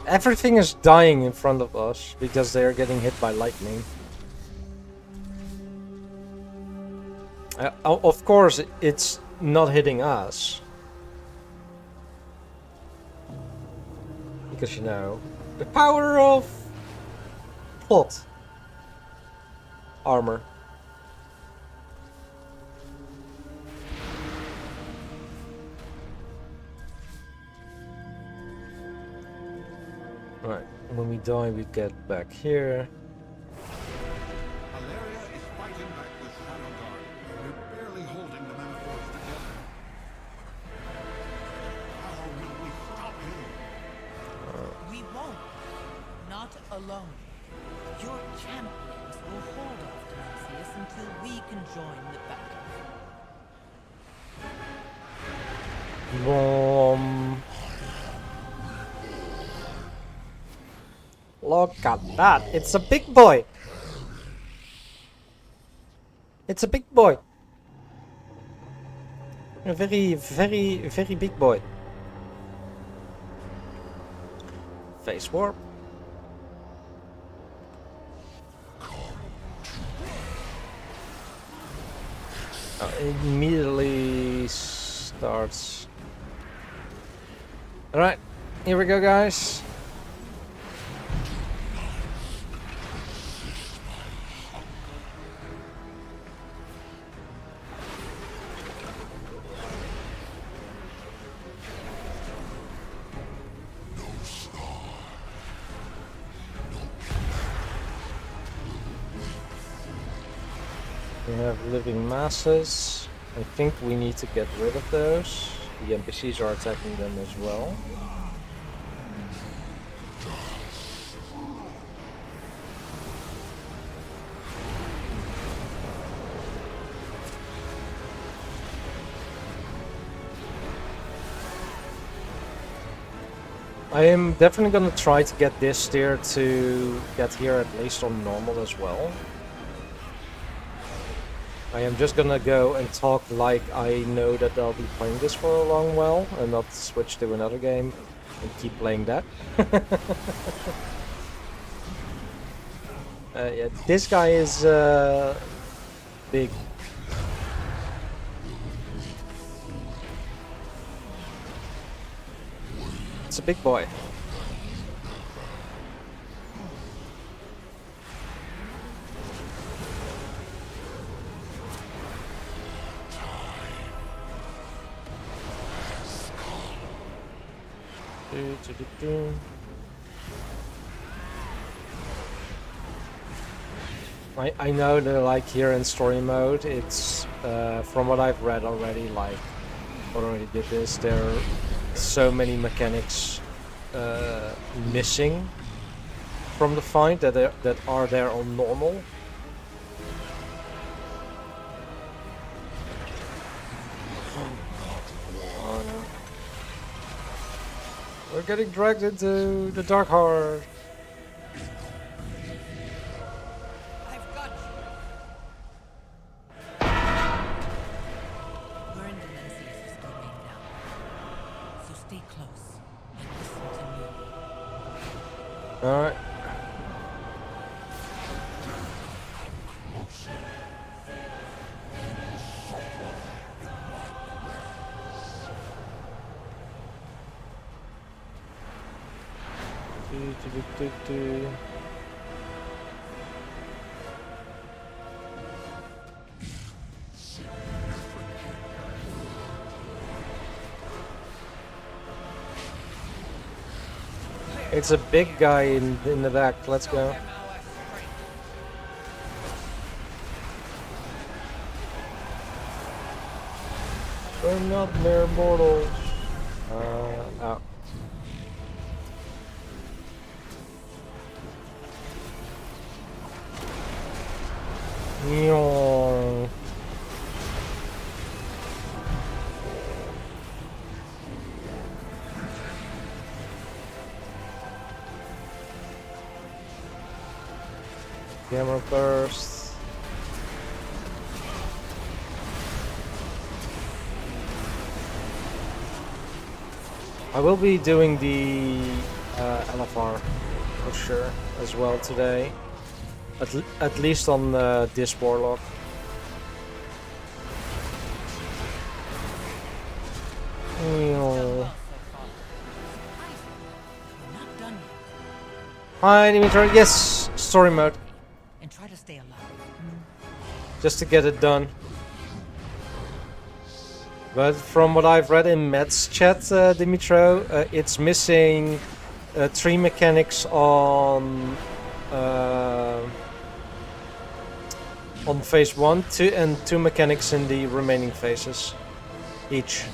Everything is dying in front of us because they are getting hit by lightning. Of course, it's not hitting us. Because, you know, the power of plot armor. Right, when we die, we get back here. Valeria is fighting back the Shadow Guard. We're barely holding the Mana Forge together. How will we stop him? We won't. Not alone. Your champions will hold off Dionysius until we can join the battle. Boom. Look at that. It's a big boy. It's a big boy. A very, very, very big boy. Face warp. It immediately starts. Alright, here we go, guys. We have living masses. I think we need to get rid of those. The NPCs are attacking them as well. I am definitely gonna try to get this tier to get here at least on normal as well. I am just gonna go and talk like I know that I'll be playing this for a long while and not switch to another game and keep playing that. Yeah, this guy is big. It's a big boy. I know that like here in story mode, it's from what I've read already, like already did this. There are so many mechanics missing from the fight that are there on normal. Oh no. We're getting dragged into the Dark Heart. I've got you. We're in Valencia's domain now, so stay close and listen to me. All right. It's a big guy in the back. Let's go. We're not mere mortals. Out. Yo. Camera burst. I will be doing the LFR for sure as well today. At least on this warlock. Well, so far. We're not done yet. Hi, Dimitri. Yes, story mode. And try to stay alive. Just to get it done. But from what I've read in Matt's chat, Dimitro, it's missing 3 mechanics on phase 1, 2, and 2 mechanics in the remaining phases each.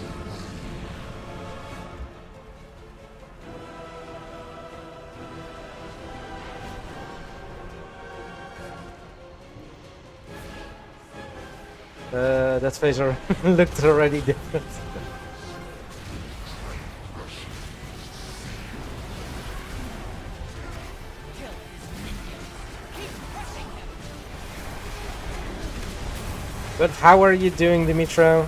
That phaser looked already different. Kill his minions. Keep crushing him. But how are you doing, Dimitro?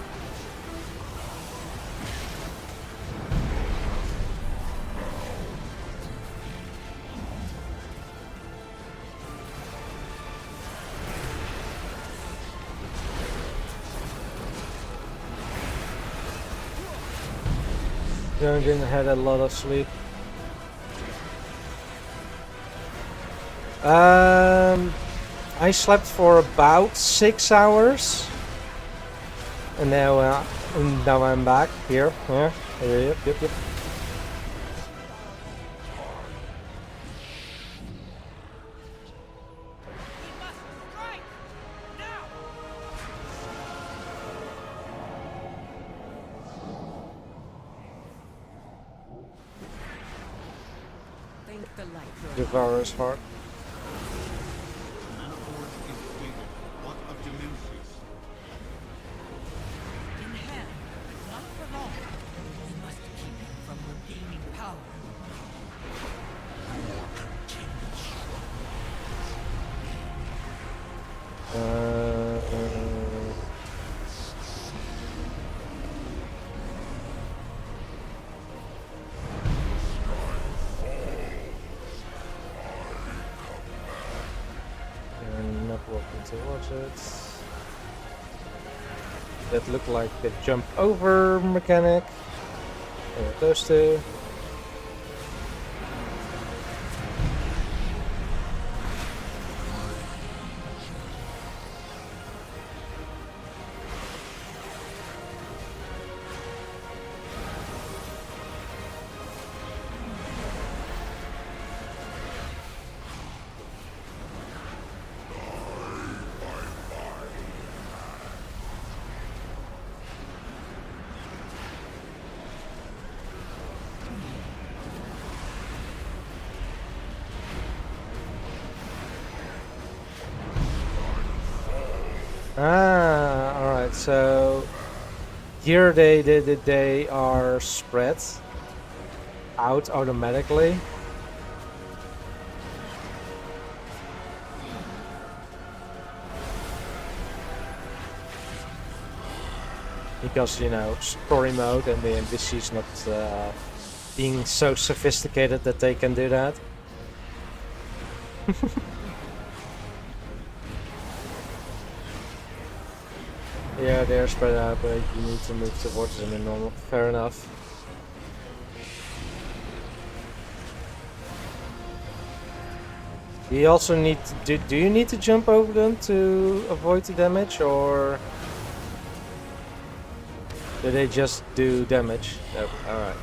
Jungin had a lot of sleep. I slept for about 6 hours, and now I'm back here. Yeah, yep. We must strike now. Thank the light. Devourer's heart. In hand, but not for long. We must keep him from regaining power. towards it. That looked like the jump over mechanic. There are those two. Ah, alright, so here they are spread out automatically. Because, you know, story mode and the NPC is not being so sophisticated that they can do that. Yeah, they're spread out, but you need to move towards them in normal. Fair enough. You also need to do you need to jump over them to avoid the damage, or do they just do damage? No, alright.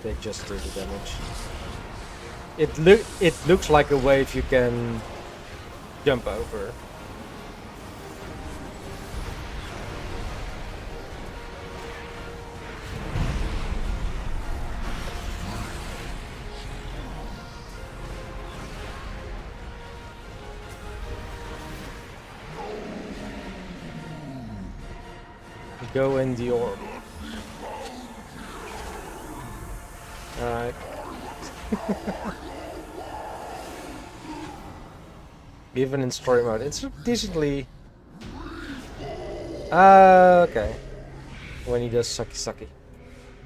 They just do the damage. It looks like a wave you can jump over. Go in the orb. Alright. Even in story mode, it's decently... okay. When he does sucky sucky.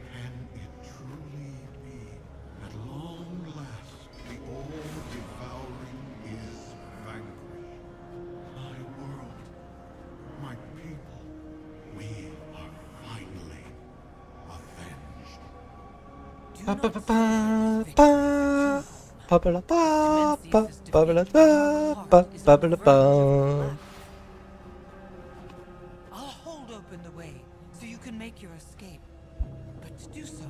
Can it truly be at long last the all-devouring is vanquished? My world, my people, we are finally avenged. Do Pa not pa pa seek pa victory pa too pa ba la pa pa Demenzius' pa ba la defeat pa in pa our heart is pa on ba the la verge pa. of collapse. I'll hold open the way so you can make your escape. But to do so,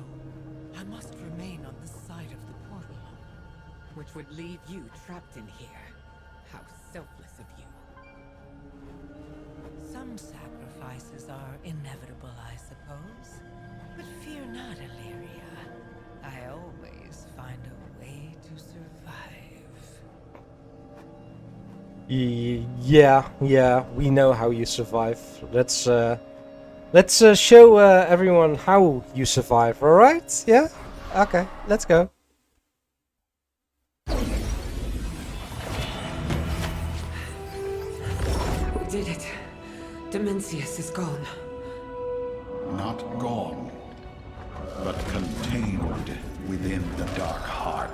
I must remain on this side of the portal. Which would leave you trapped in here. How selfless of you. Some sacrifices are inevitable, I suppose. But fear not, Illyria. I always find a way to survive. Yeah, we know how you survive. Let's show everyone how you survive, alright? Yeah? Okay, let's go. We did it. Demencius is gone. Not gone, but contained within the dark heart.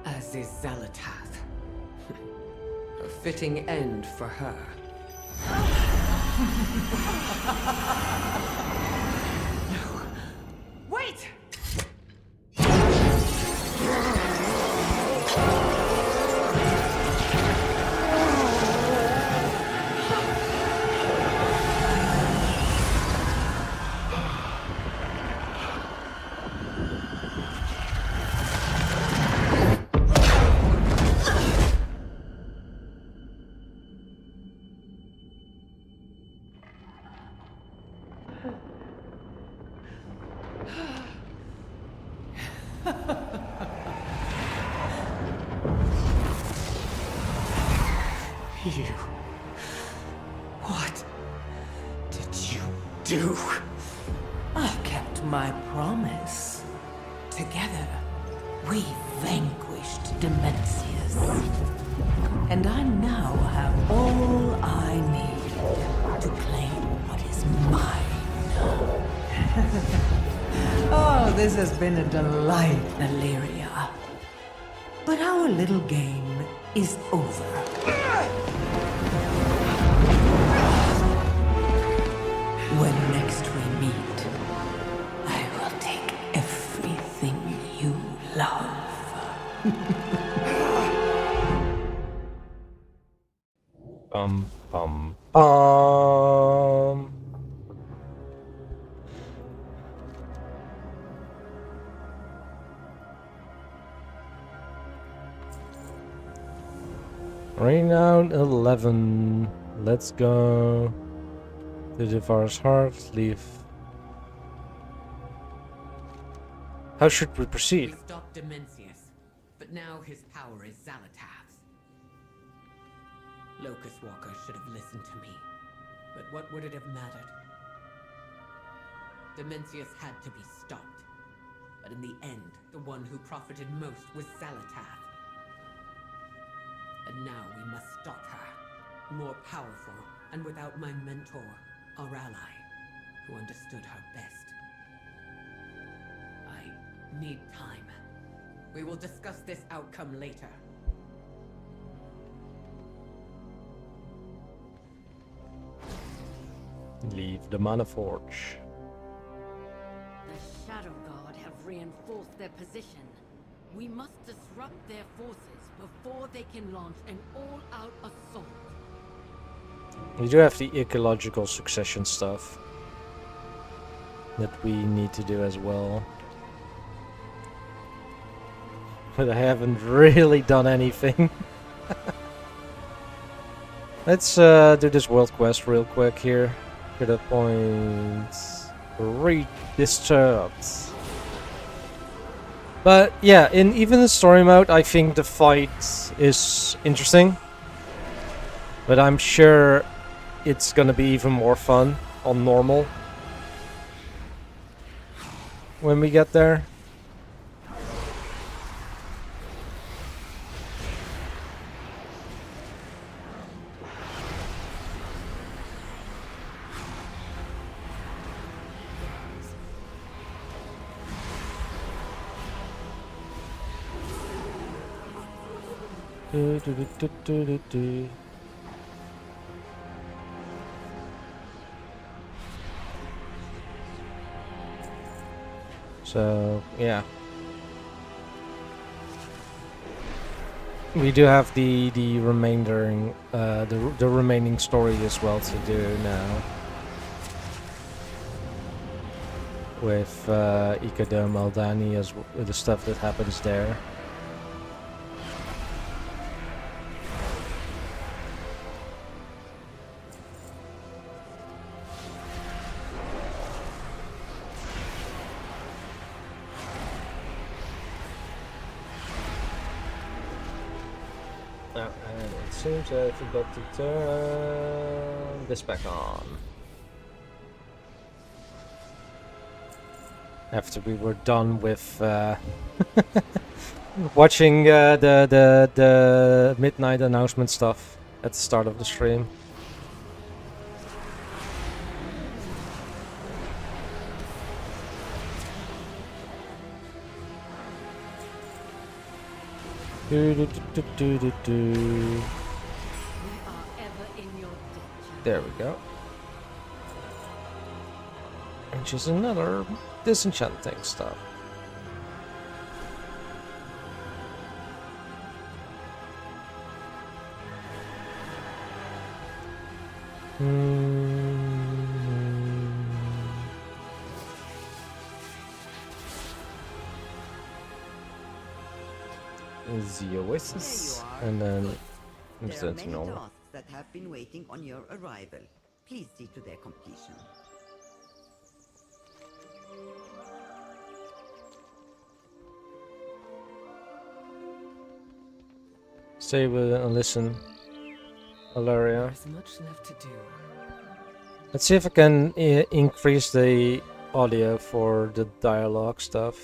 As is Zelatath. A fitting end for her. No. Wait! You... What did you do? I kept my promise. Together, we vanquished Demencius. And I now have all I need to claim what is mine. Oh, this has been a delight, Illyria. But our little game is over. When next we meet, I will take everything you love. Bum. Renown 11. Let's go to Devar's Heart. Leave. How should we proceed? We stopped Dimensius, but now his power is Xalatath's. Locust Walker should have listened to me, but what would it have mattered? Dimensius had to be stopped, but in the end, the one who profited most was Xalatath. And now we must stop her, more powerful, and without my mentor, our ally, who understood her best. I need time. We will discuss this outcome later. Leave the Mana Forge. The Shadow Guard have reinforced their position. We must disrupt their forces before they can launch an all-out assault. We do have the ecological succession stuff that we need to do as well. But I haven't really done anything. Let's do this world quest real quick here. To the point. Redisturbed. But yeah, in even the story mode, I think the fight is interesting. But I'm sure it's gonna be even more fun on normal when we get there. So yeah, we do have the remaining the remaining story as well to do now with Ikadom Aldani as the stuff that happens there. And it seems I forgot to turn this back on. After we were done with watching the midnight announcement stuff at the start of the stream. We are ever in your ditch. There we go. Which is another disenchanting stuff. The Oasis, and then There are many Sentinel. tasks that have been waiting on your arrival. Please see to their completion. Stay with it and listen, Alaria. There's much left to do. Let's see if I can increase the audio for the dialogue stuff.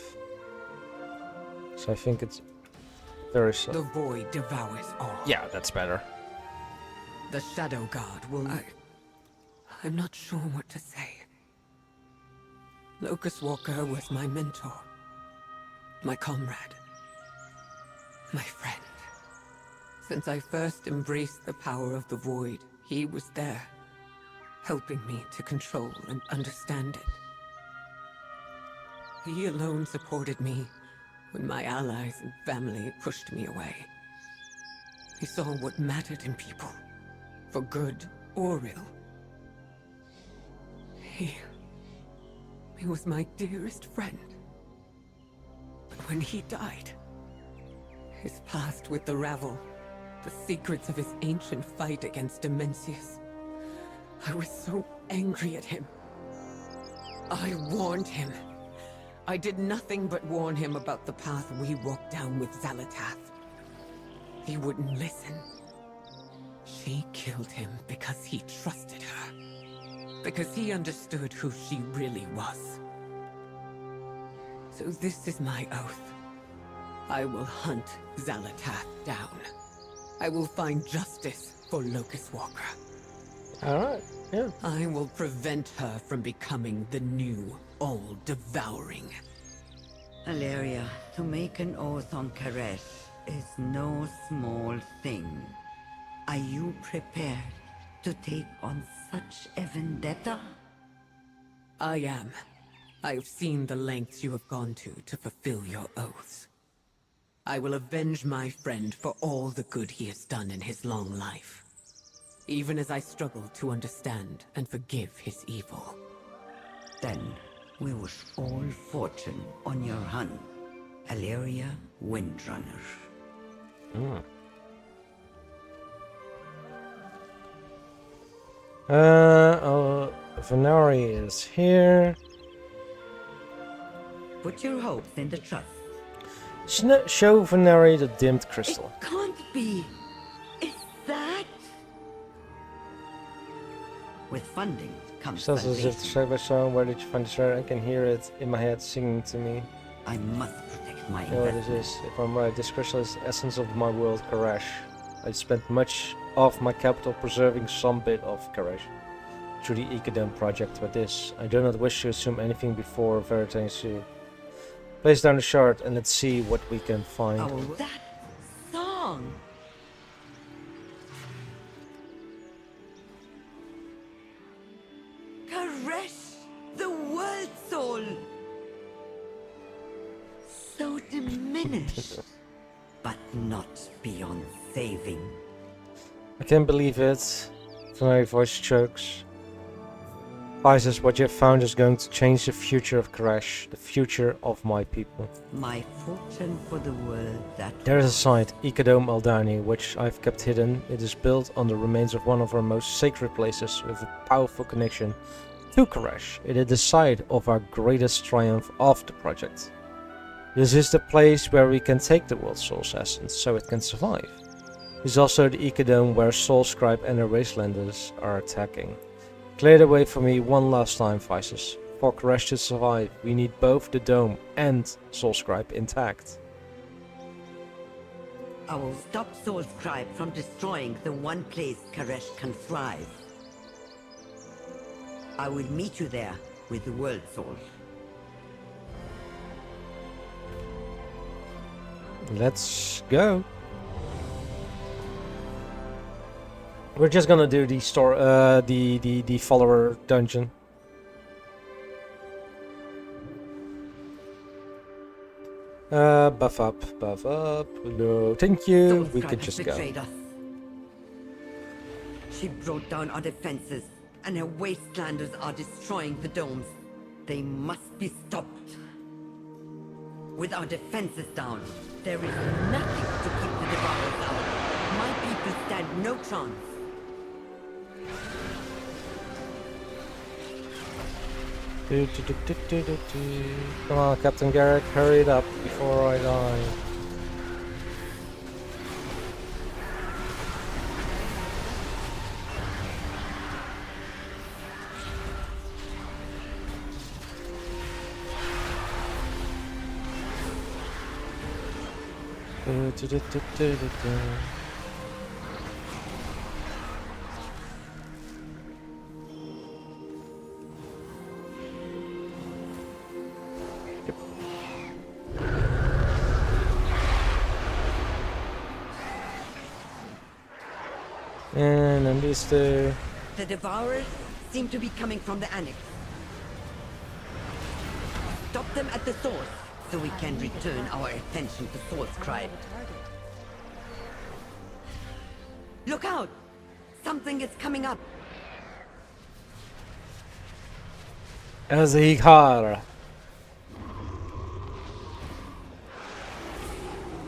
So I think it's very The slow. void devours all. Yeah, that's better. The Shadow Guard will... I'm not sure what to say. Locust Walker was my mentor. My comrade. My friend. Since I first embraced the power of the Void, he was there, helping me to control and understand it. He alone supported me when my allies and family pushed me away. He saw what mattered in people, for good or ill. He was my dearest friend. But when he died, his past with the Ravel, the secrets of his ancient fight against Dimensius, I was so angry at him. I warned him. I did nothing but warn him about the path we walked down with Zalatath. He wouldn't listen. She killed him because he trusted her. Because he understood who she really was. So this is my oath. I will hunt Zalatath down. I will find justice for Locust Walker. Alright, yeah. I will prevent her from becoming the new all-devouring. Valeria, to make an oath on Karesh is no small thing. Are you prepared to take on such a vendetta? I am. I have seen the lengths you have gone to fulfill your oaths. I will avenge my friend for all the good he has done in his long life, even as I struggle to understand and forgive his evil. Then we wish all fortune on your hunt, Valeria Windrunner. Venari is here. Put your hopes in the trust. Show Venari the dimmed crystal. It can't be. Is that? With funding comes Sounds as if the salvation. side by song. Where did you find the shirt? I can hear it in my head singing to me. I must protect my You know what this investment. is? If I'm right, this crystal is the essence of my world, Karash. I spent much of my capital preserving some bit of Karash through the Ecodome project with this. I do not wish to assume anything before Veritane soon. Place down the shard and let's see what we can find. Oh, that song! Karesh, the world soul! So diminished, but not beyond saving. I can't believe it. Venari voice chokes. Isis, what you have found is going to change the future of Karash, the future of my people. My fortune for the world that There is a site, Ecodome Aldani, which I've kept hidden. It is built on the remains of one of our most sacred places, with a powerful connection to Karash. It is the site of our greatest triumph of the project. This is the place where we can take the world soul's essence, so it can survive. This is also the Ecodome where Soul Scribe and the Wastelanders are attacking. Clear the way for me one last time, Vices. For Karash to survive, we need both the dome and Soul Scribe intact. I will stop Soul Scribe from destroying the one place Karesh can thrive. I will meet you there with the World Soul. Let's go. We're just gonna do the the follower dungeon. Buff up, buff up. No, thank you. Soul We Scribe could has just go. betrayed us. She brought down our defenses, and her wastelanders are destroying the domes. They must be stopped. With our defenses down, there is nothing to keep the Devourers out. My people stand no chance. Come on, Captain Garrick, hurry it up before I die. And then these two. The Devourers seem to be coming from the Annex. Stop them at the source, so we can return our attention to Source Scribe. Look out! Something is coming up. Azikar.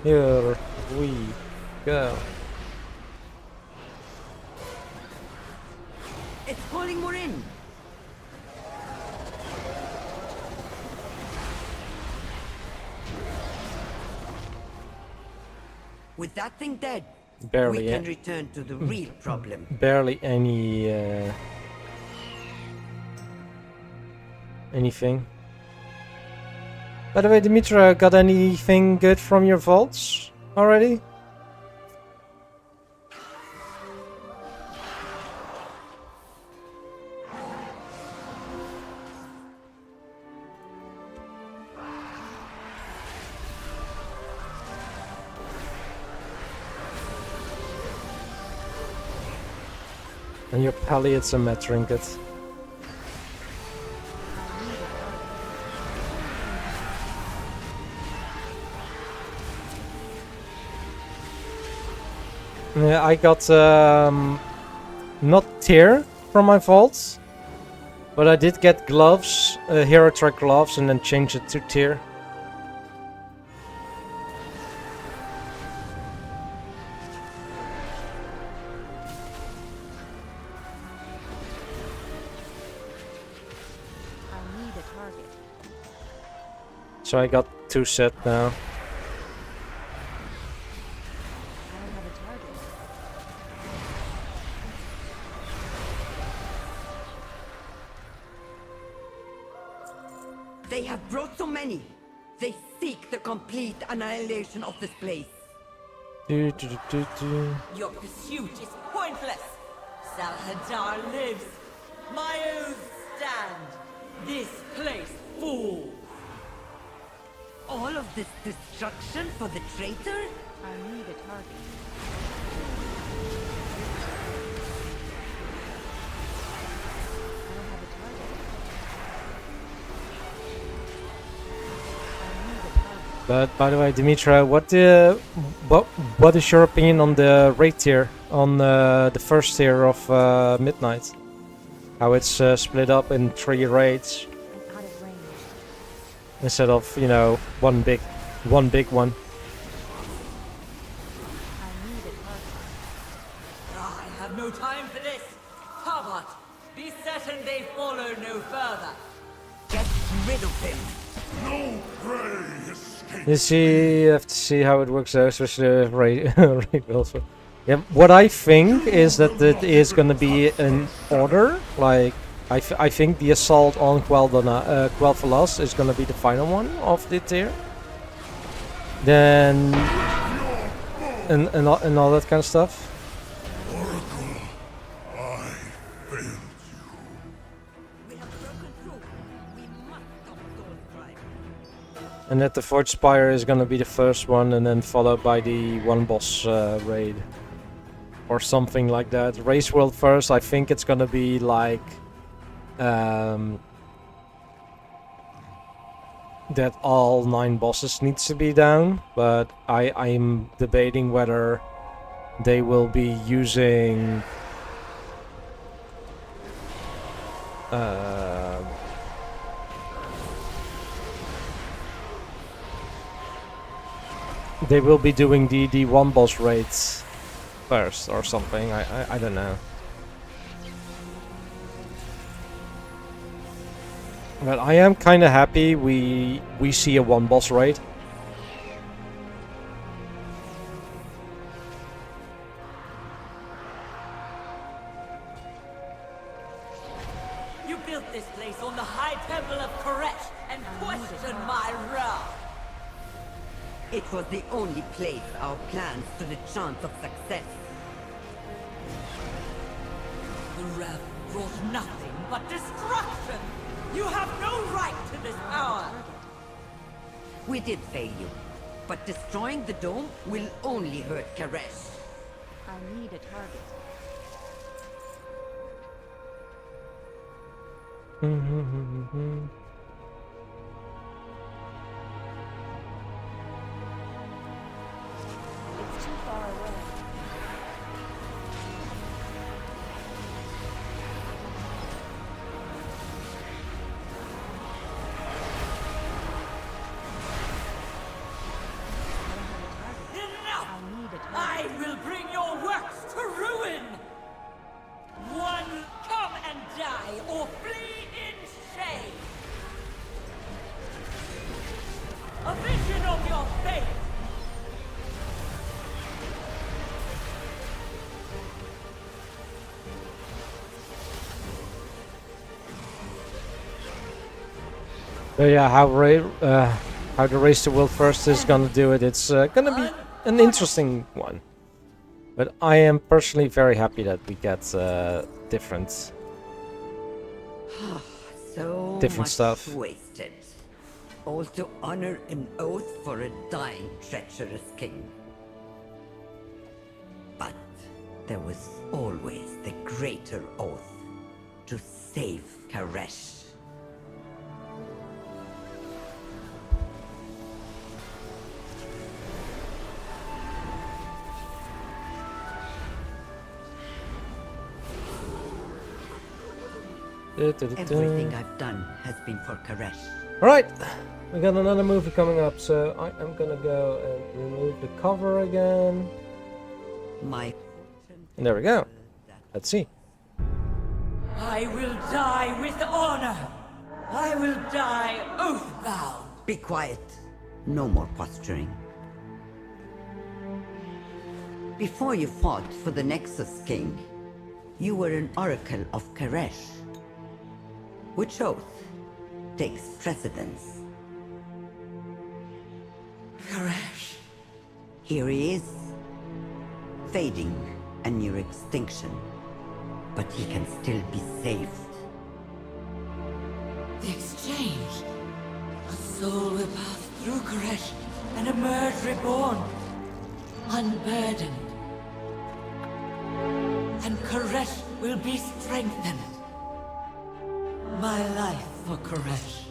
Here we go. It's calling more in. With that thing dead, Barely. we can return to the real problem. Barely any anything. By the way, Dimitra, got anything good from your vaults already? And your palliates a med trinket. Yeah, I got not tier from my vaults, but I did get gloves, hero track gloves, and then change it to tier. So I got 2 set now. They have brought so many. They seek the complete annihilation of this place. Do, do, do, do, do. Your pursuit is pointless. Salhadar lives. My oaths stand. This place falls. All of this destruction for the traitor? I need a target. I don't have a target. I need a target. But by the way, Dimitra, what is your opinion on the raid tier, on the first tier of Midnight? How it's split up in 3 raids I'm out of range. instead of, you know, one big one. I need a target. I have no time for this. Habat, be certain they follow no further. Get rid of him. No prey escapes. You see, you have to see how it works out, especially raid, raid also. Yeah, what I think is that it is gonna be an order. Like, I think the assault on Quel'Thalas is gonna be the final one of the tier. Then and all that kind of stuff. Oracle, I failed you. We have broken through. We must stop Source Scribe. And that the Forge Spire is gonna be the first one, and then followed by the one boss raid. Or something like that. Race World first, I think it's gonna be like... that all 9 bosses needs to be down, but I'm debating whether they will be using... they will be doing the one boss raids first or something. I don't know. But I am kind of happy we see a one boss raid. You built this place on the high temple of Koresh and questioned my wrath. It was the only place our plans stood a chance of success. The wrath brought nothing but destruction. You have no right to this power. We did fail you, but destroying the dome will only hurt Karesh. I need a target. It's too far away. Enough! I need a target. I will bring your works to ruin! One, come and die, or flee in shame! A vision of your fate! So yeah, how the race to world first is gonna do it. It's gonna be an interesting one. But I am personally very happy that we get different So Different much stuff. wasted. All to honor an oath for a dying, treacherous king. But there was always the greater oath to save Karesh. Everything I've done has been for Karesh. Alright, we got another movie coming up, so I am gonna go and remove the cover again. My And there we go. Let's see. I will die with honor! I will die oath-bound! Be quiet. No more posturing. Before you fought for the Nexus King, you were an oracle of Karesh. Which oath takes precedence? Karesh. Here he is, fading and near extinction. But he can still be saved. The exchange. A soul will pass through Karesh and emerge reborn, unburdened. And Karesh will be strengthened. My life for Karesh.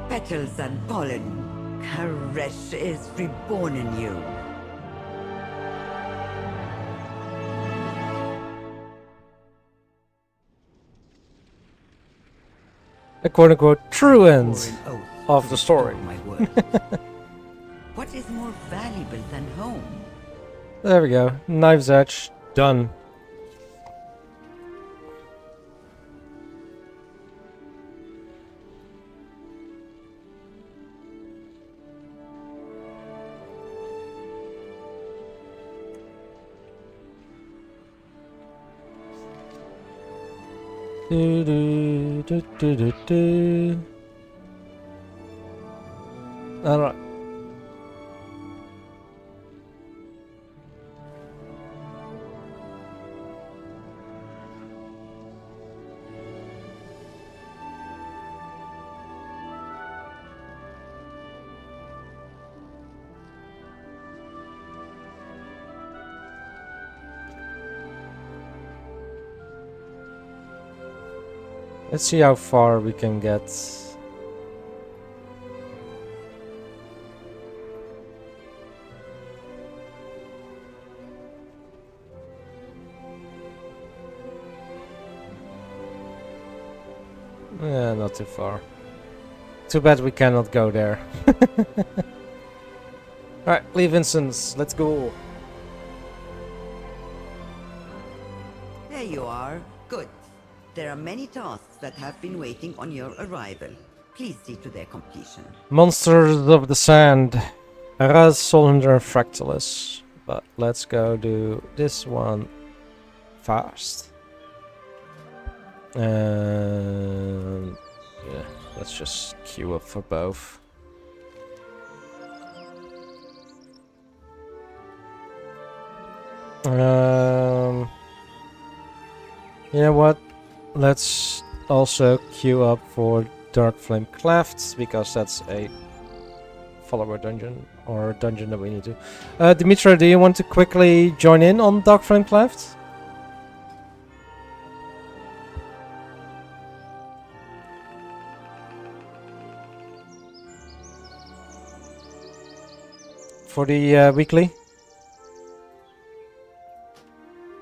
Petals and pollen, Karesh is reborn in you. The quote-unquote true end For an oath of to the story. restore my word. What is more valuable than home? There we go. Knife's Edge. Done. Do, do, do, do, do, do. All right. Let's see how far we can get. Yeah, not too far. Too bad we cannot go there. Alright, Lee Vincent, let's go. There you are. Good. There are many tasks that have been waiting on your arrival. Please see to their completion. Monsters of the Sand. Araz, Solender, Fractalis. But let's go do this one fast. And yeah, let's just queue up for both. You know what? Let's also queue up for Dark Flame Cleft, because that's a follower dungeon, or a dungeon that we need to. Dimitra, do you want to quickly join in on Dark Flame Cleft? For the weekly?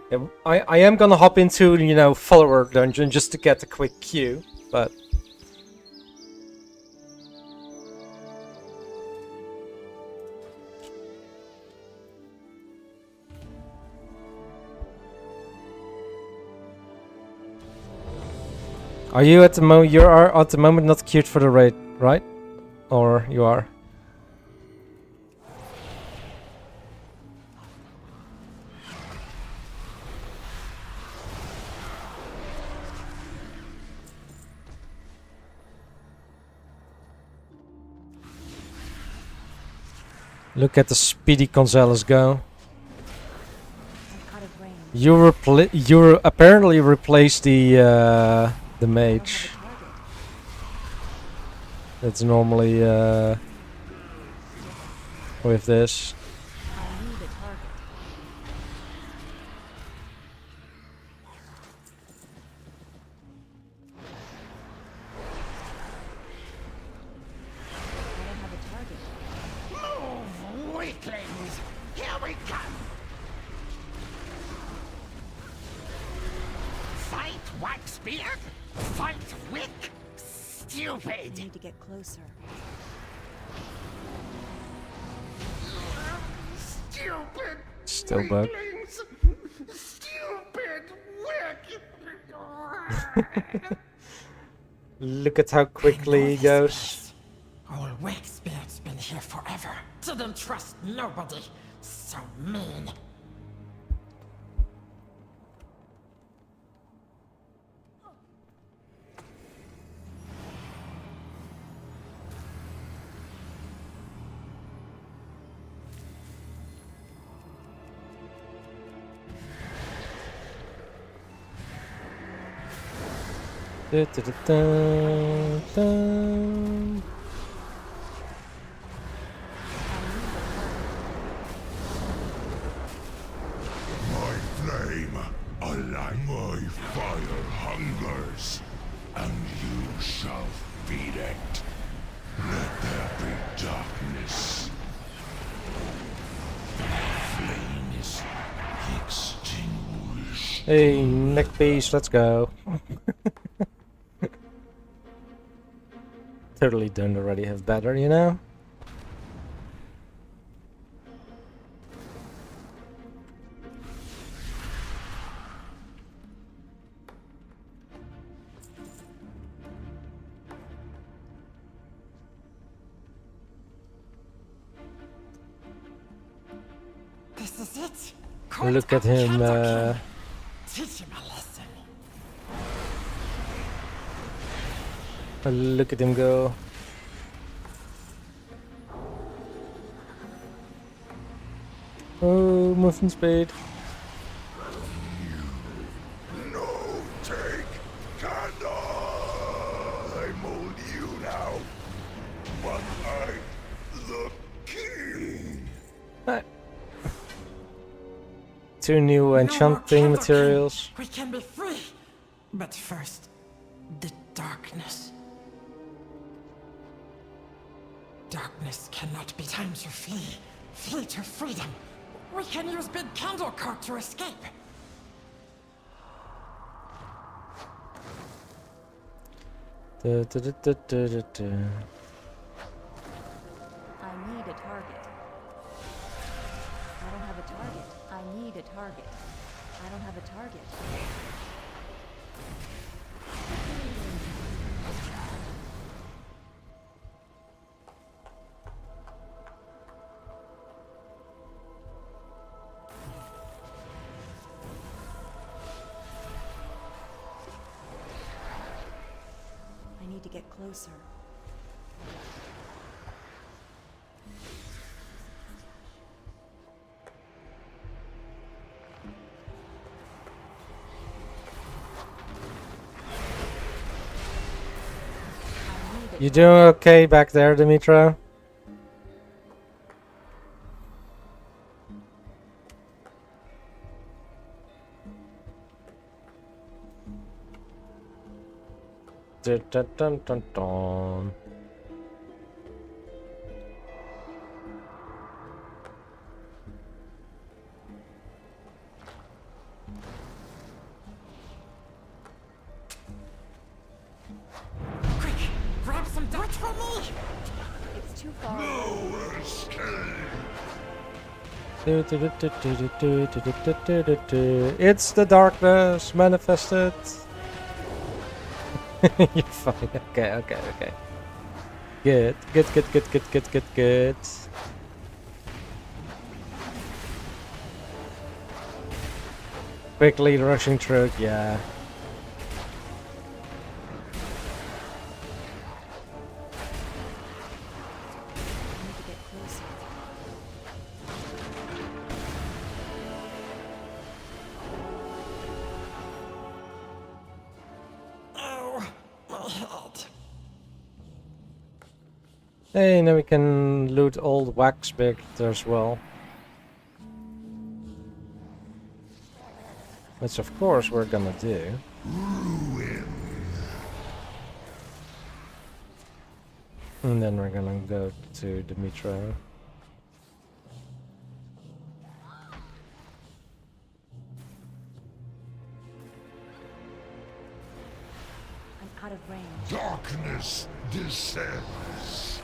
Yeah, I am gonna hop into, you know, follower dungeon just to get a quick queue, but... Are you at the moment? You are at the moment not queued for the raid, right? Or you are? Look at the speedy Gonzalez go. You apparently replaced the mage. That's normally with this. Need to get closer. Stupid. Still bug. Stupid wicked. Look at how quickly he goes. Old Wakespirit's been here forever. Didn't trust nobody. So mean. Da, da, da, da, da. My flame, alive. My fire hungers, and you shall feed it. Let there be darkness. Flame is extinguished. Hey, neck piece, let's go. Totally don't already have better, you know? This is it. Look at him, Teach him a lesson. look at him go. Oh, muffin spade. No, take candle. I mold you now, but I'm the king. Right. 2 new enchanting materials. We can be free. But first, the darkness. Darkness cannot be time to flee. Flee to freedom. We can use Big Candle Court to escape. Du- du- du- du- du- du- du. I need a target. I don't have a target. I need a target. I don't have a target. I need to get closer. You doing okay back there, Dimitra? Dun, dun, dun, dun, dun. Quick, grab some Dutch for me! It's too far. No escape! Du- du- du- du- du- du- du- du- du- du- du- du. It's the darkness manifested. You're fine. Okay, okay, okay. Good, good, good, good, good, good, good, good. Quickly rushing through, yeah. I need to get closer. Oh, my head. Hey, now we can loot all the wax big as well. Which of course we're gonna do. And then we're gonna go to Dimitra. I'm out of range. Darkness descends.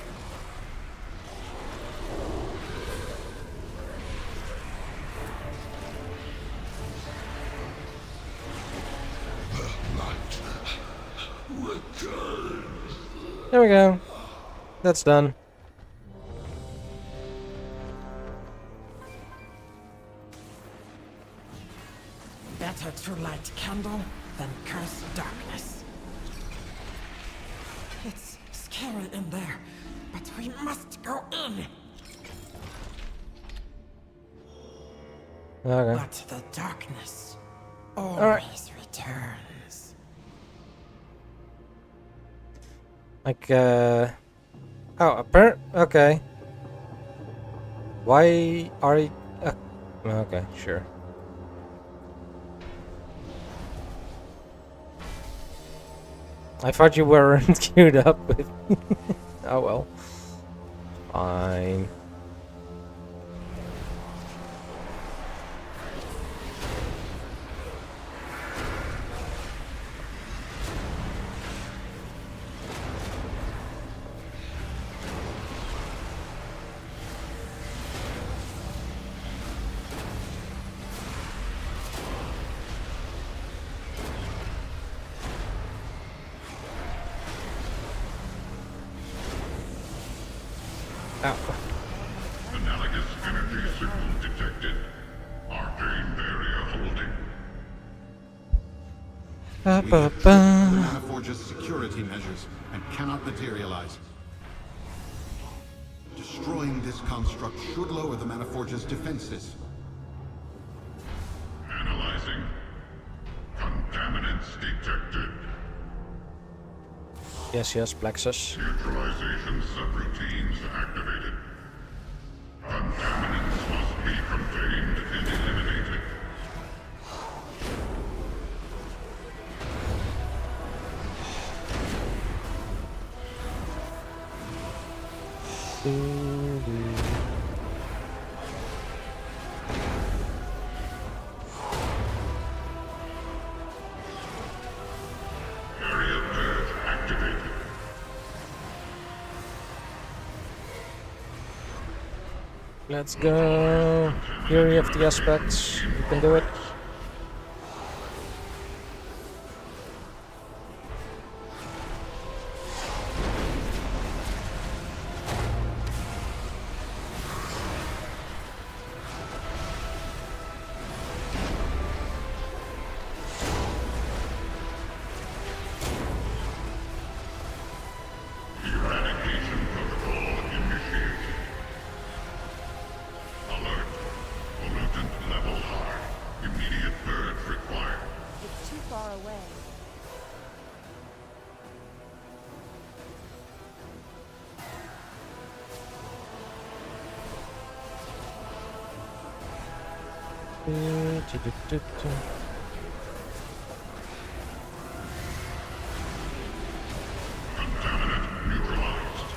The light returns. There we go. That's done. Better to light candle than curse darkness. It's scary in there, but we must go in. Okay. But the darkness always returns. Like, oh, okay. Why are you... okay, sure. I thought you weren't queued up with... oh well. Fine. Analogous energy signal detected. Arcane barrier holding. We have tripped the Manaforge's security measures and cannot materialize. Destroying this construct should lower the Manaforge's defenses. Analyzing. Contaminants detected. Yes, yes, Plexus. Neutralization subroutines activated. Contaminants must be contained and eliminated. Area purge activated. Let's go. Here you have the aspects. You can do it. Eradication protocol initiated. Alert. Pollutant level high. Immediate purge required. It's too far away. Contaminant neutralized.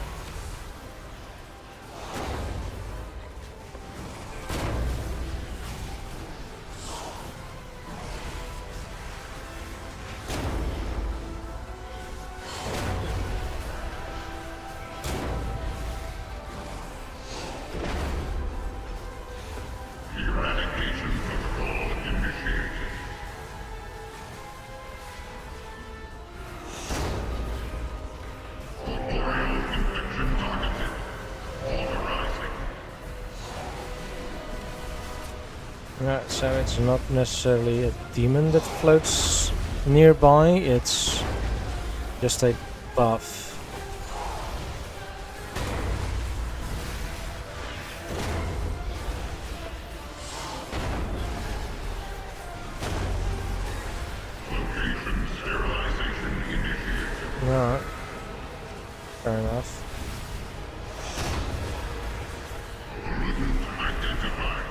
Eradication protocol initiated. Corporeal infection targeted. Authorizing. Yeah, so it's not necessarily a demon that floats nearby, it's just a buff. Location sterilization initiated. Alright. Fair enough. Pollutant identified.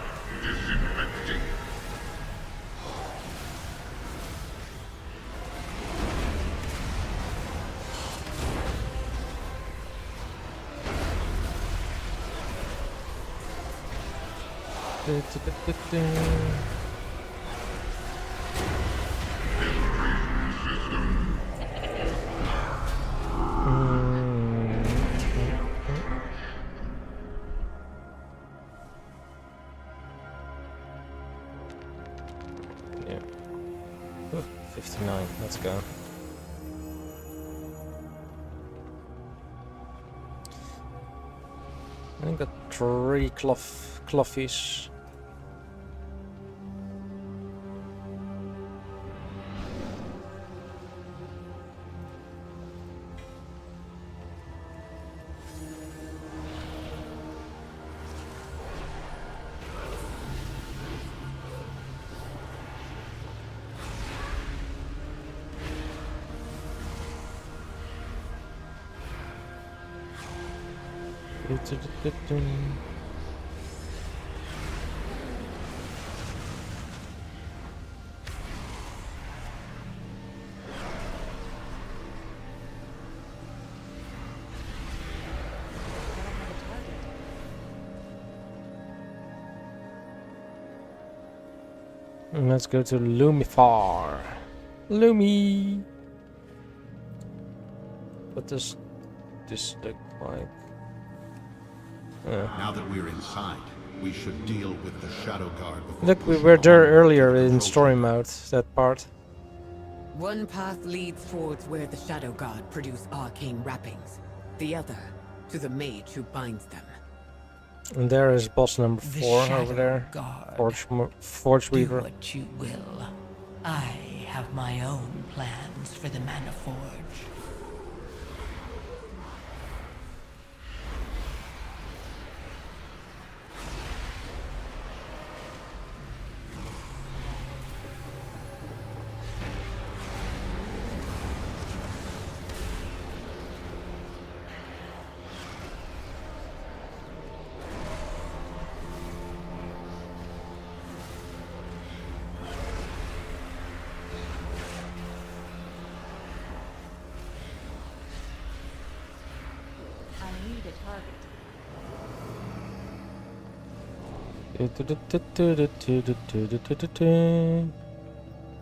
Disinfecting. Yeah. Ooh, 59, let's go. I got 3 cloffies. And let's go to Lumifar. Lumi. What does this look like? Now that we're inside, we should deal with the Shadow Guard before Look, we pushing were there on to earlier the in control story chamber. mode, that part. One path leads towards where the Shadow Guard produce arcane wrappings. The other, to the mage who binds them. And there is boss number The 4 Shadow over there. Guard. Forge Do Weaver. what you will. I have my own plans for the Mana Forge. I need a target.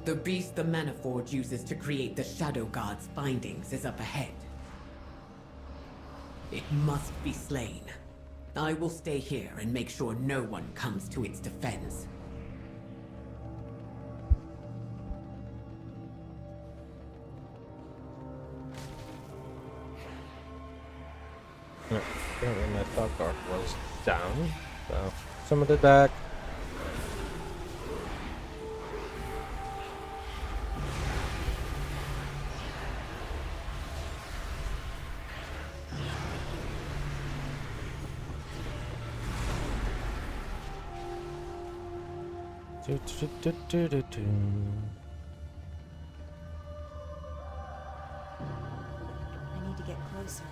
The beast the Mana Forge uses to create the Shadow God's bindings is up ahead. It must be slain. I will stay here and make sure no one comes to its defense. Yeah, apparently my thought card was down, so summoned it back. Do, do, do, do, do, do. I need to get closer.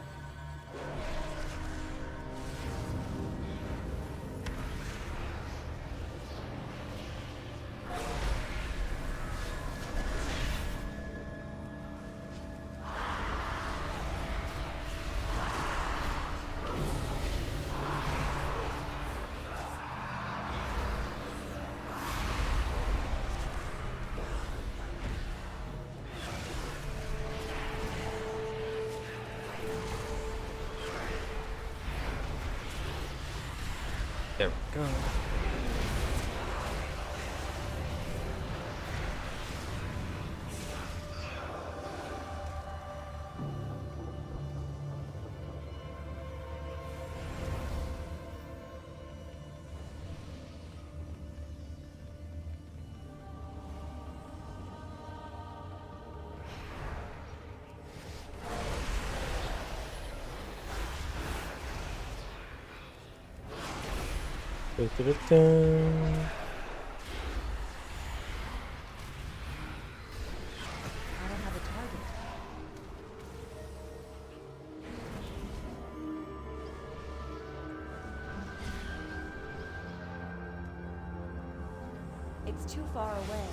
There we go. Do, do, do, do. I don't have a target. It's too far away.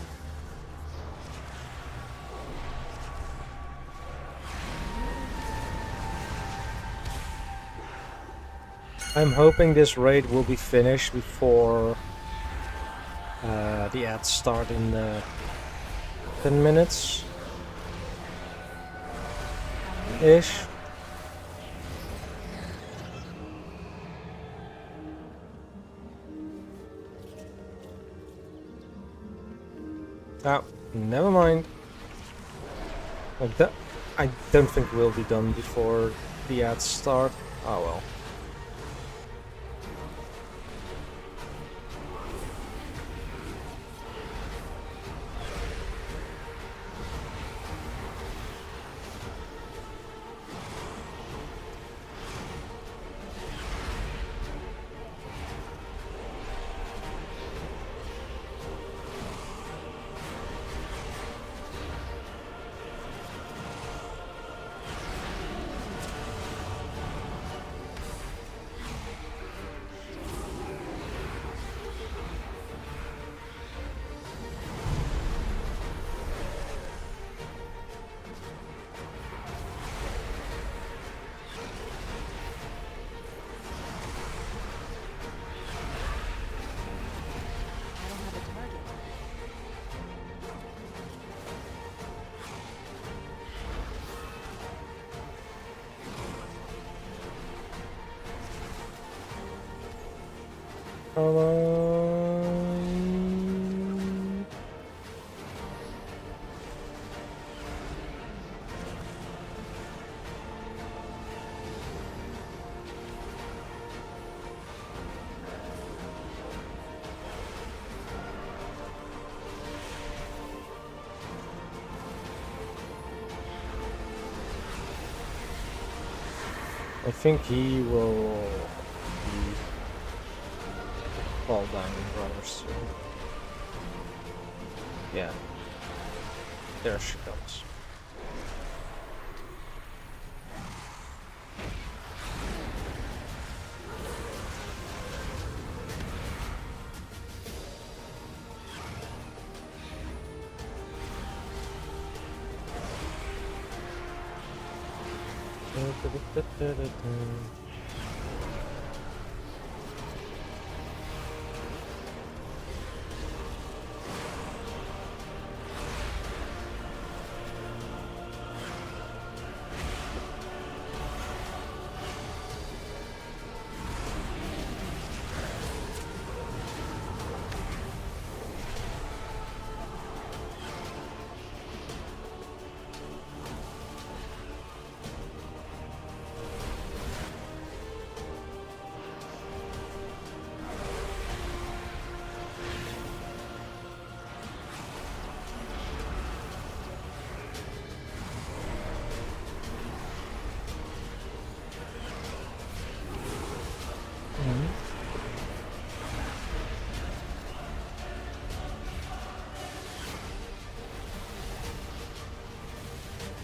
I'm hoping this raid will be finished before the ads start in 10 minutes ish. Oh, never mind. Like that, I don't think we'll be done before the ads start. Oh well. I don't have a target. Come on. I think he will fall down rather soon. Yeah. There she comes.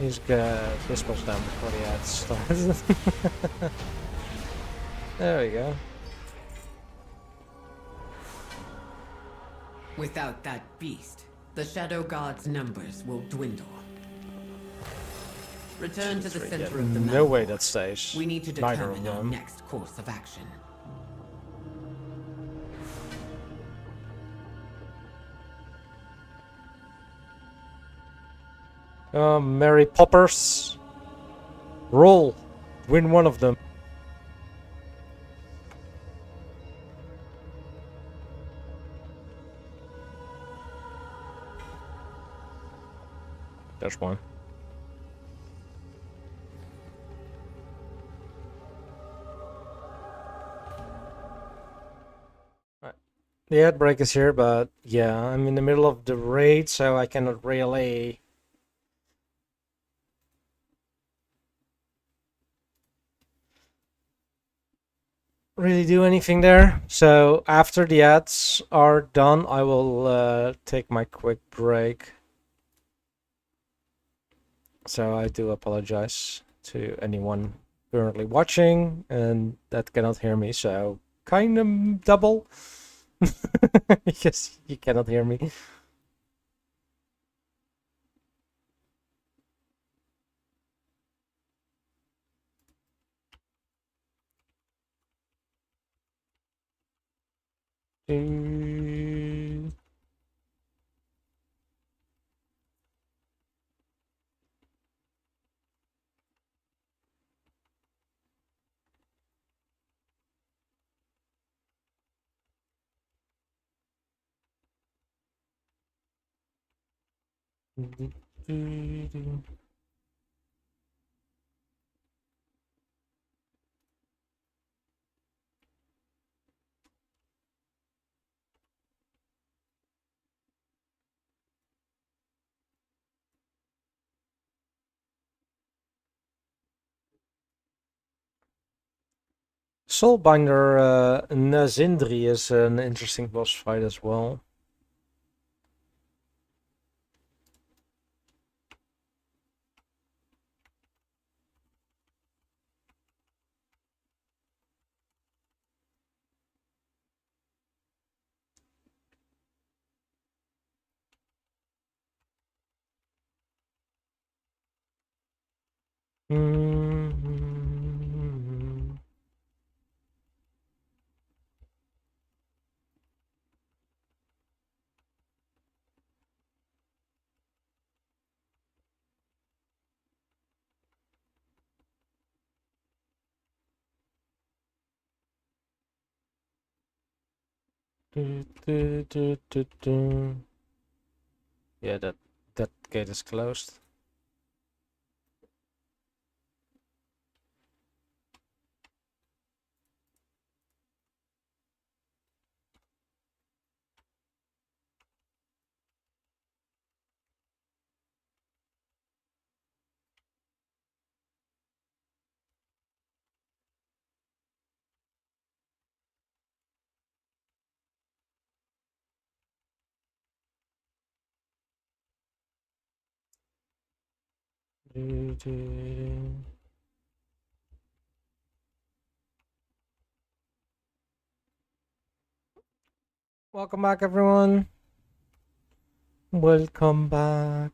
He's got this much down before the ads start. There we go. Without that beast, the Shadow God's numbers will dwindle. Return to the center of the map. No way that stays. We need to Neither of determine our them. next course of action. Mary Poppers. Roll. Win one of them. There's one. Right. The ad break is here, but yeah, I'm in the middle of the raid, so I cannot really do anything there. So after the ads are done, I will take my quick break. So I do apologize to anyone currently watching and that cannot hear me. So kind of double because you cannot hear me. Soulbinder Nazindri is an interesting boss fight as well. Yeah, that gate is closed. Welcome back, everyone. Welcome back.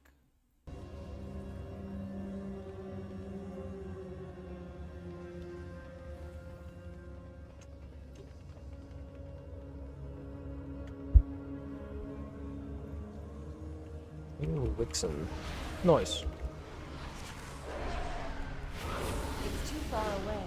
Ooh, Wixen. Nice. It's too far away.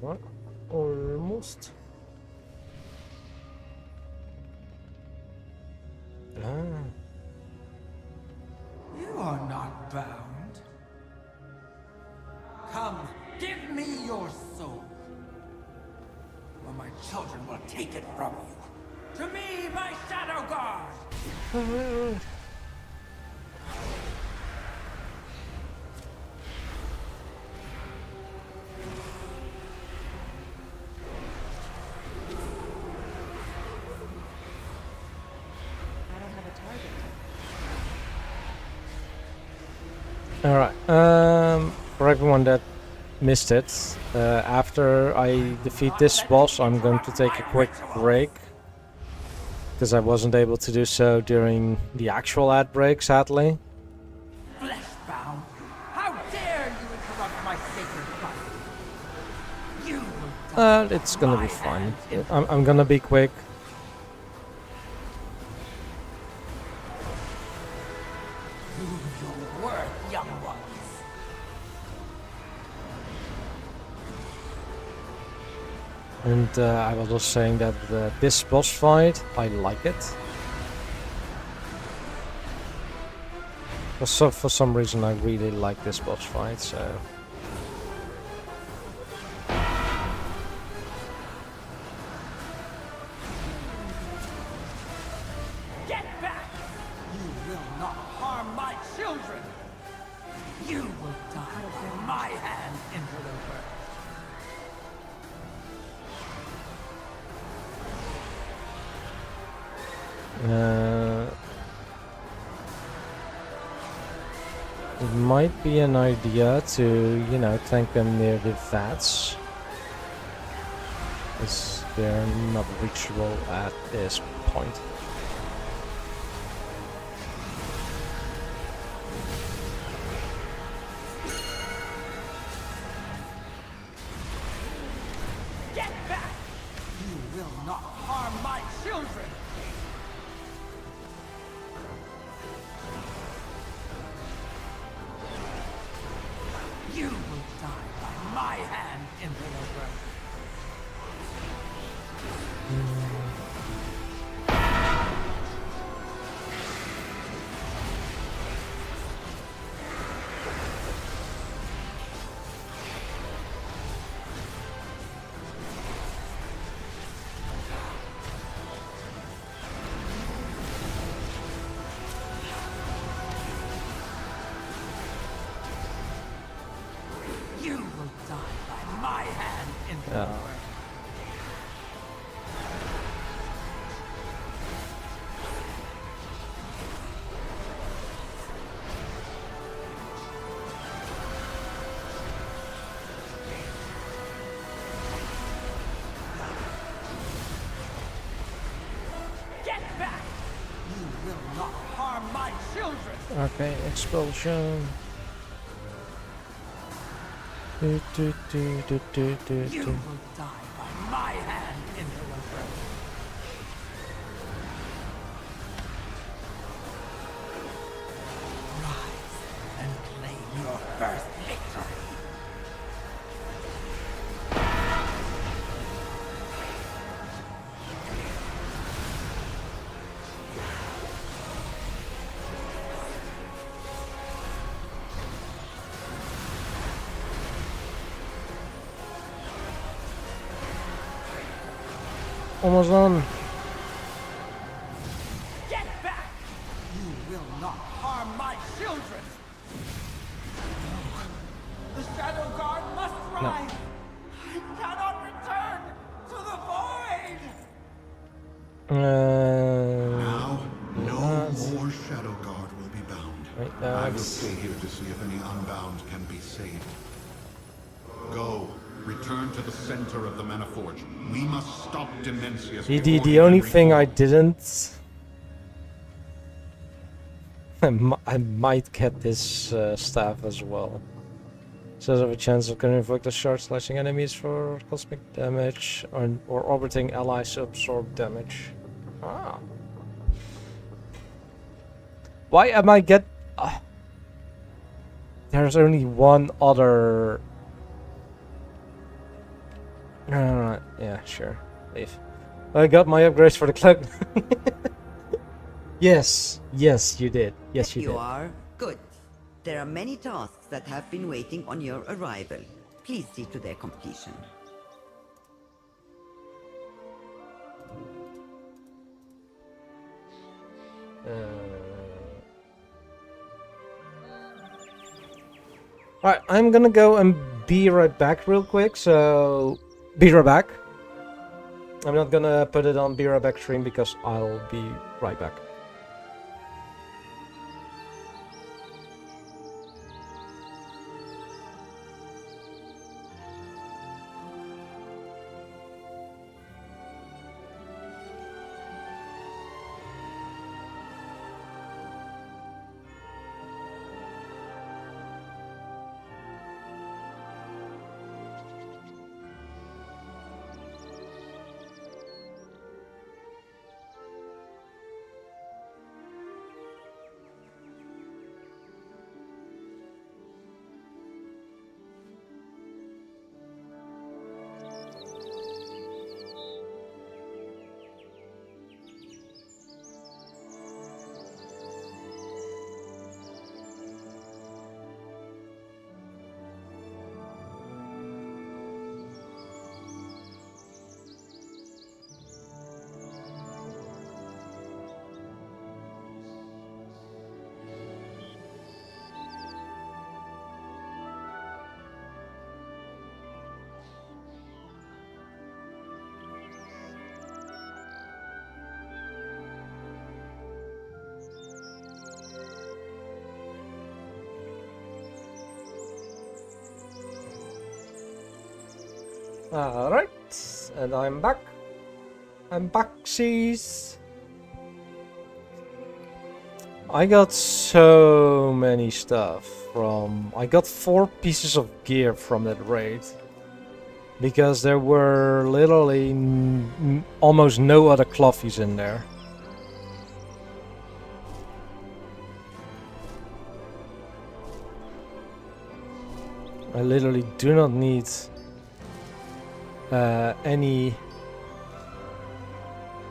What? Almost. Ah. You are not bound. Come, give me your soul. my children will take it from you. To me, my Shadow Guard! I don't have a target. Alright, for everyone that missed it, after I defeat this boss, I'm going to take a quick break. Because I wasn't able to do so during the actual ad break, sadly. Fleshbound! How dare you interrupt my sacred fight! You will die It's gonna be fine. I'm gonna be quick. prove your worth, young ones! And I was just saying that this boss fight, I like it. For some reason, I really like this boss fight, so... Get back! You will not harm my children! You will die by my hand, interloper! It might be an idea to, you know, tank them near the vats. As they're not reachable at this point. Get back! You will not harm my children! You will die by my hand, interloper! You will die by my hand, interloper! Get back! You will not harm my children! Okay, explosion. Do, do, do, do, do, do, You do. will die by my hand, interloper! Rise and claim your first victory! Almost done. Get back! You will not harm my children! The Shadow Guard must rise! It cannot return to the void! Now, no more Shadow Guard will be bound. Right, I will that's- stay here to see if any unbound can be saved. Go. Return to the center of the Maniforge. We must stop Dimensius. before The he only can thing I reform. didn't... I might get this staff as well. Says have a chance of can invoke the shard slashing enemies for cosmic damage or orbiting allies to absorb damage. Ah. Why am I get... There's only one other... yeah, sure. Leave. I got my upgrades for the cloak. Yes, you did. Yes, you You did. are? Good. There are many tasks that have been waiting on your arrival. Please see to their completion. Alright, I'm gonna go and be right back real quick, so be right back. I'm not gonna put it on be right back stream because I'll be right back. Alright, and I'm back. I'm backsies. I got so many stuff from... I got 4 pieces of gear from that raid. Because there were literally almost no other clothies in there. I literally do not need any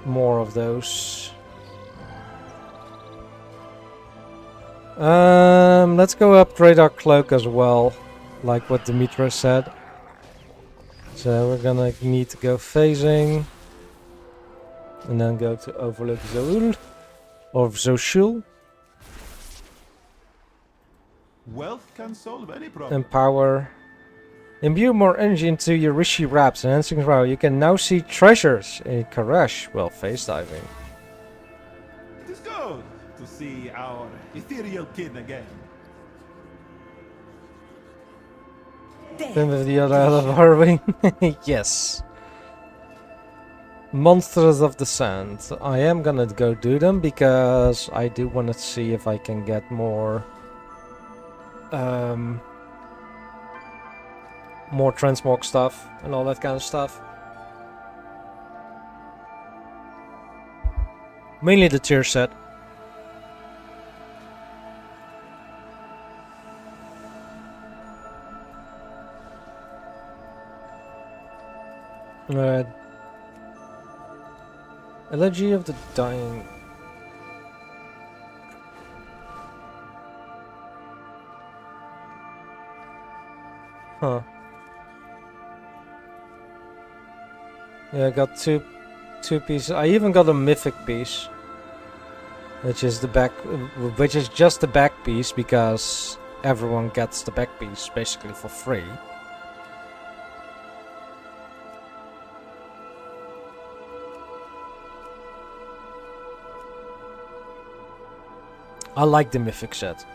more of those. Let's go upgrade our cloak as well, like what Dimitri said. So we're gonna need to go phasing, and then go to Overlook Zoul, or Zoshul. Wealth can solve any problem. Empower. Imbue more energy into your Rishi wraps, enhancing row. You can now see treasures in Karash while face diving. It is good to see our ethereal kin again. Then with the other out of our wing. Yes. Monsters of the Sand. I am gonna go do them because I do want to see if I can get more more transmog stuff and all that kind of stuff. Mainly the tier set. Elegy of the Dying. Huh. Yeah, I got two pieces. I even got a mythic piece, which is just the back piece because everyone gets the back piece basically for free. I like the mythic set.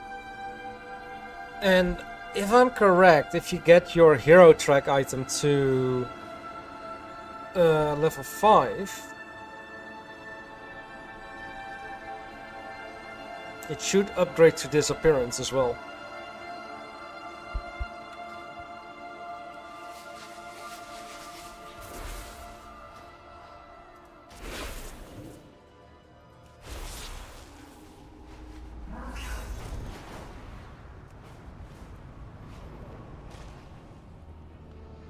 And if I'm correct, if you get your hero track item to level 5, it should upgrade to disappearance as well.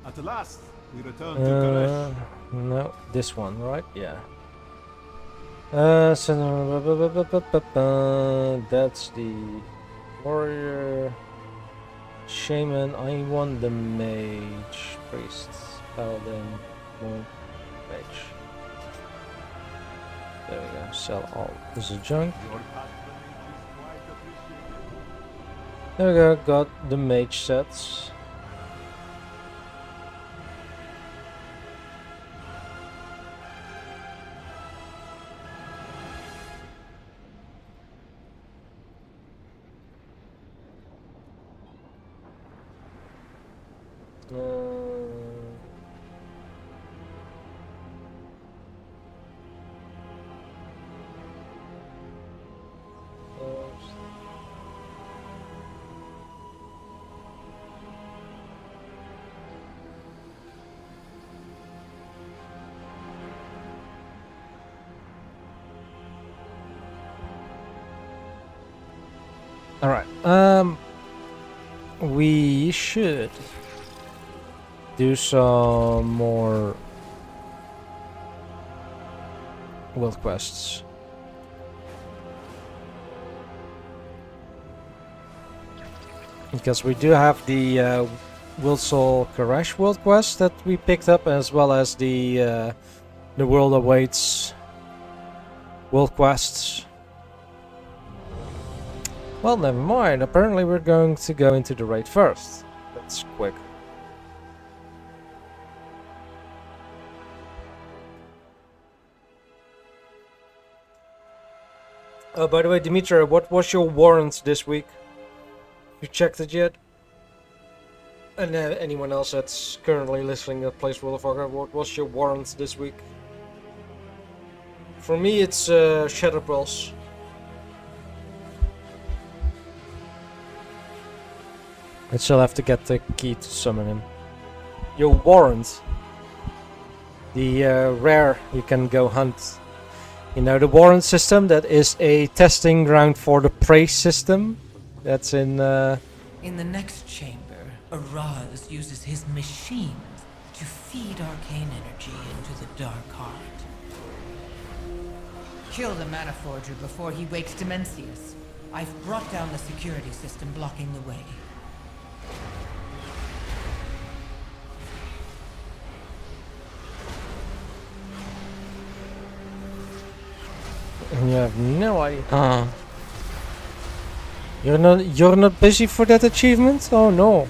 At last, we return to Karash. No, this one, right? Yeah. So that's the warrior, shaman. I want the mage, priest, paladin, monk, mage. There we go. Sell all. This is junk. There we go, got the mage sets. Alright, we should do some more world quests. Because we do have the Wilsol Karash world quest that we picked up, as well as the World Awaits world quests. Well, never mind. Apparently we're going to go into the raid first. That's quick. Oh, by the way, Dimitri, what was your warrant this week? You checked it yet? And anyone else that's currently listening that plays World of Warcraft, what was your warrant this week? For me, it's Shadow Pulse. I still have to get the key to summon him. Your warrant. The rare you can go hunt. You know, the warrant system, that is a testing ground for the praise system. That's in... In the next chamber, Araz uses his machines to feed arcane energy into the Dark Heart. Kill the Mana Forger before he wakes Dimensius. I've brought down the security system blocking the way. You have no idea. You're not busy for that achievement? Oh no.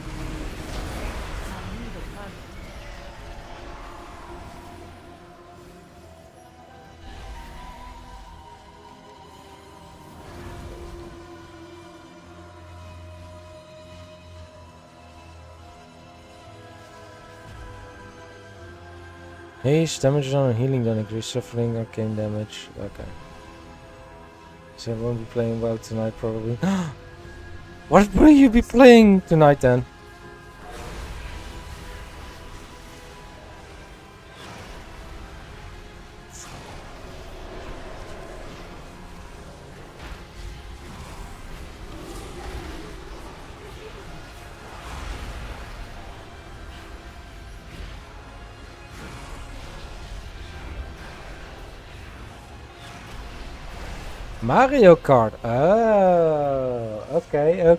Haste, damage on and healing don't increase, suffering, arcane damage. Okay. So I won't be playing WoW tonight probably. What will you be playing tonight then? Mario Kart. Oh, okay. Out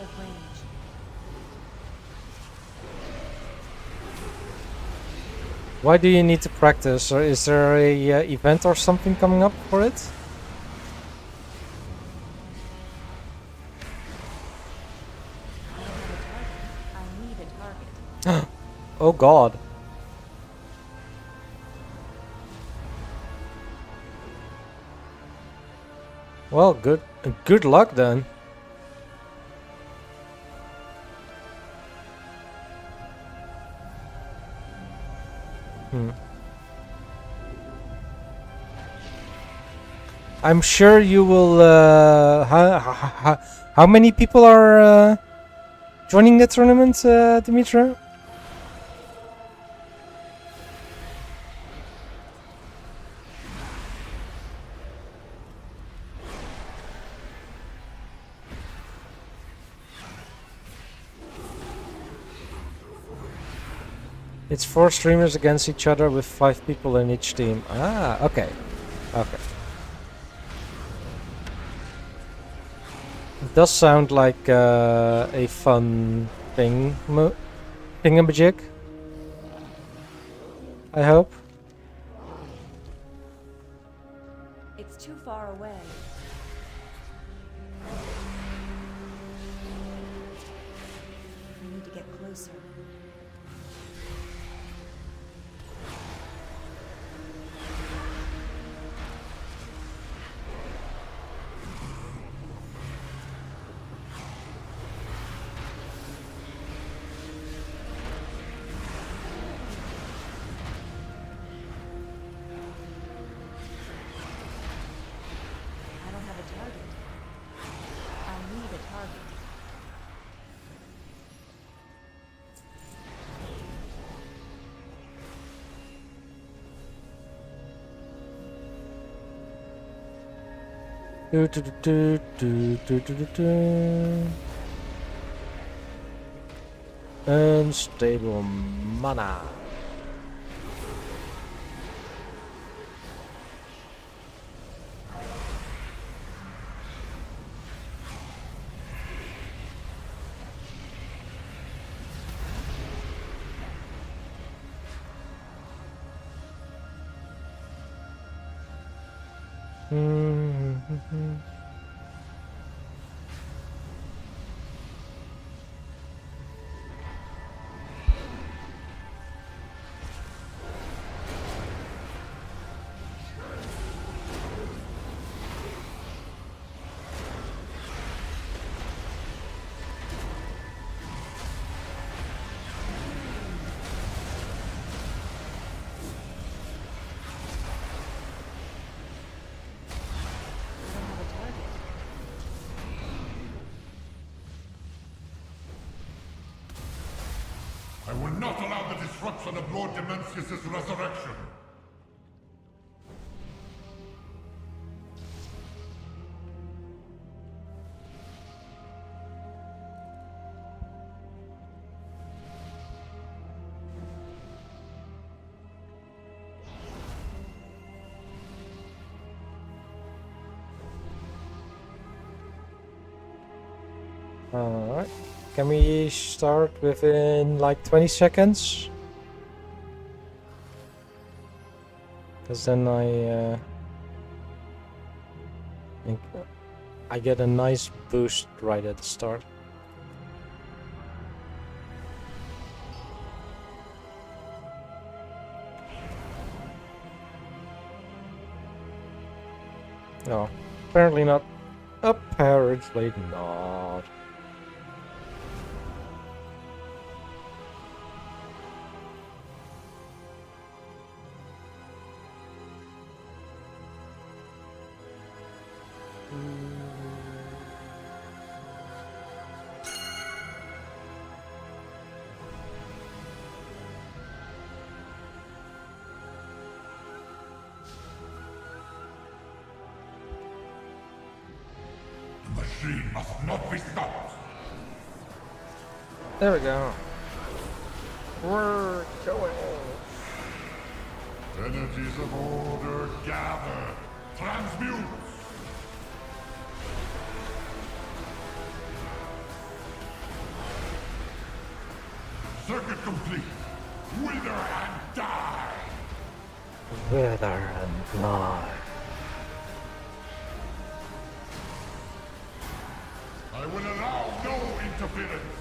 of range. Why do you need to practice? Or is there a event or something coming up for it? Oh god. Well, good luck then. I'm sure you will. How many people are joining the tournament, Dimitra? It's 4 streamers against each other with 5 people in each team. Ah, okay. Okay. It does sound like a fun thing, thingamajig. I hope. It's too far away. We need to get closer. I don't have a target. I need a target. Do, do, do, do, do, do, do, do. Unstable mana. I don't have a target. I will not allow the disruption of Lord Demencius' resurrection. Alright. Can we start within like 20 seconds? Because then think I get a nice boost right at the start. No, apparently not. Apparently not. The machine must not be stopped. There we go. We're going. Energies of order gather. Transmute. Circuit complete. Wither and die. Wither and die. I will allow no interference.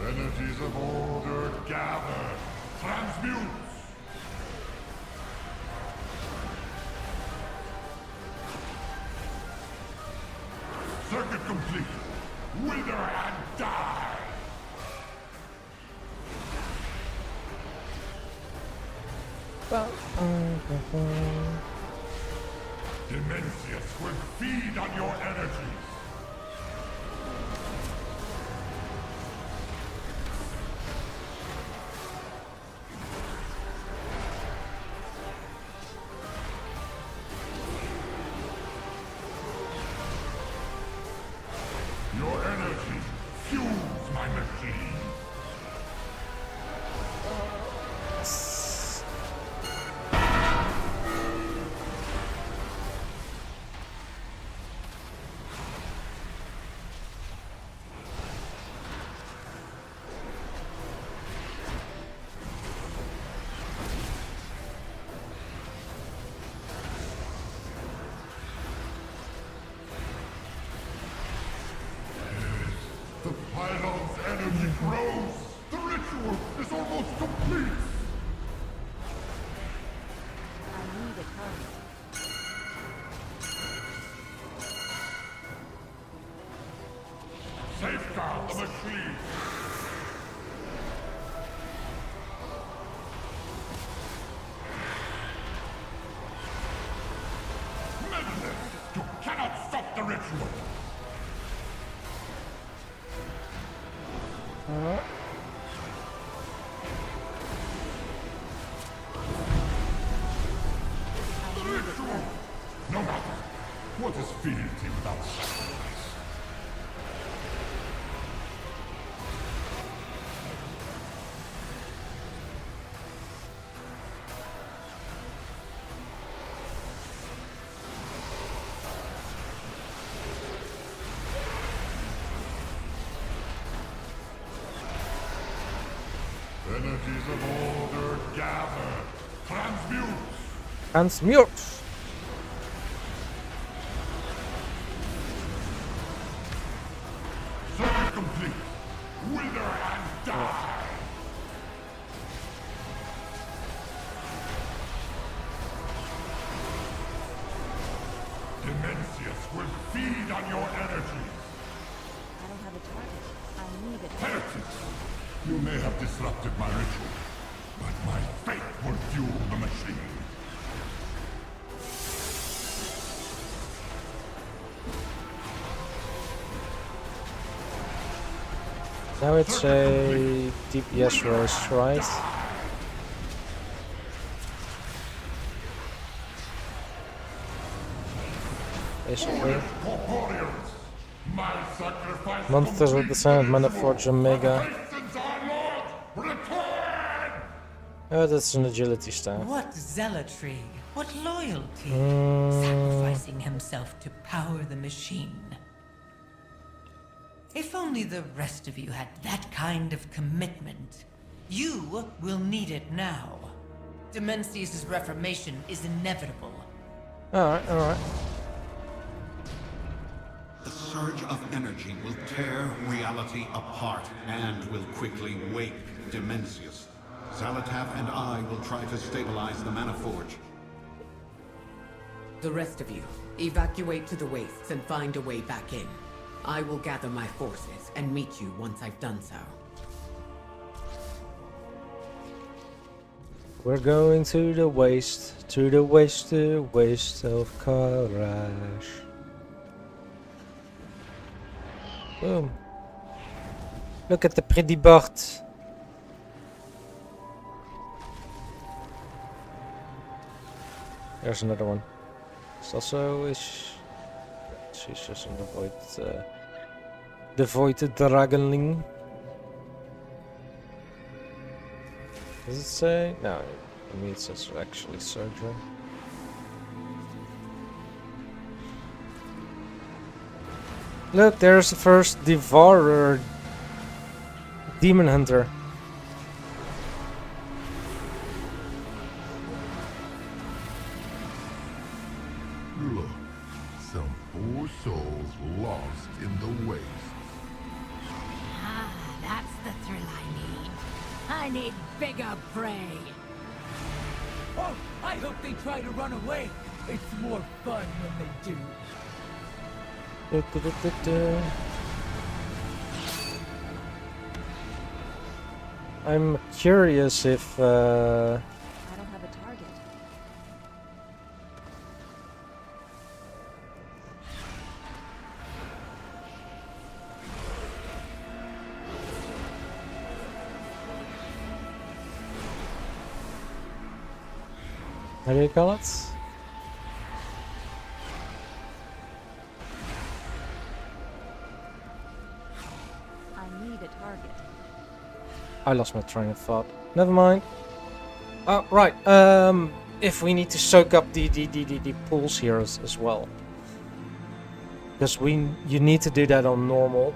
Energies of order gather. Transmute. Circuit complete. Wither and die. Demencius will feed on your energies. Your energy fuels my machine. Rose, the ritual is almost complete! I need a target. Safeguard the machine! Madness! You cannot stop the ritual! The ritual! No matter. What is fealty without sacrifice? Energies of order gather. Transmute. Transmute. Circuit complete. Wither and die. Dimensius will feed on your energies. I don't have a target. I need a target. Heretics! You may have disrupted my ritual, but my fate will fuel the machine. Now it's a DPS race, right? Basically. Corporeals, my sacrifice. Monsters with the Silent Mana Forge Omega. Hastens our Lord, return! Oh, that's an agility staff. What zealotry? What loyalty? Sacrificing himself to power the machine. If only the rest of you had that kind of commitment. You will need it now. Dimensius' reformation is inevitable. Alright, alright. The surge of energy will tear reality apart and will quickly wake Dimensius. Zalatath and I will try to stabilize the Mana Forge. The rest of you, evacuate to the wastes and find a way back in. I will gather my forces and meet you once I've done so. We're going to the waste, to the waste, to the waste of Karash. Boom. Look at the pretty bird. There's another one. It's also she's just in the void dragonling. Does it say? No, I mean it says actually surgery. Look, there's the first Devourer Demon Hunter. Look, some poor souls lost in the waste. Ah, that's the thrill I need. I need bigger prey. Oh, I hope they try to run away. It's more fun when they do. I'm curious if I don't have a target. how do you call it? I need a target. I lost my train of thought. Never mind. Oh, right. If we need to soak up the pools here as well. Because you need to do that on normal.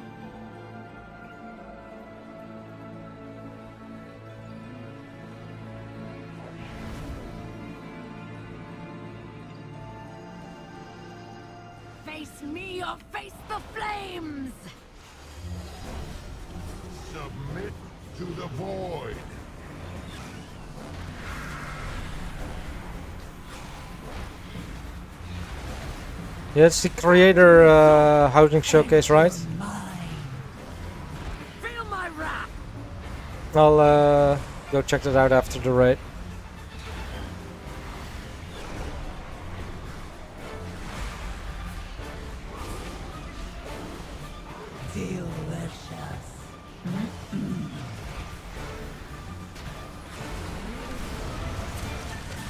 Face me or face the flames! Submit to the void. Yeah, it's the creator housing showcase, right? Feel my wrath. I'll go check that out after the raid. Delicious.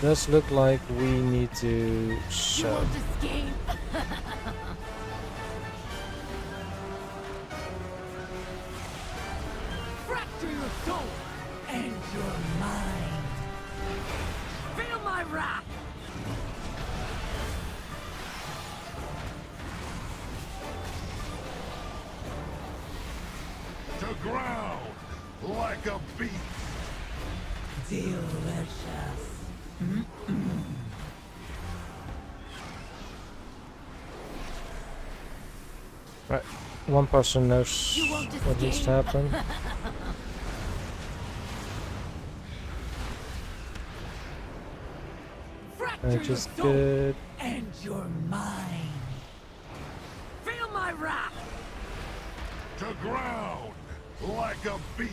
Does look like we need to show. You won't escape. Fracture your soul and your mind. Feel my wrath. To ground like a beast. Delicious. Right, one person knows You won't what needs to escape. happen. Fracture Which your is soul good. and your mind. Feel my wrath. To ground like a beast.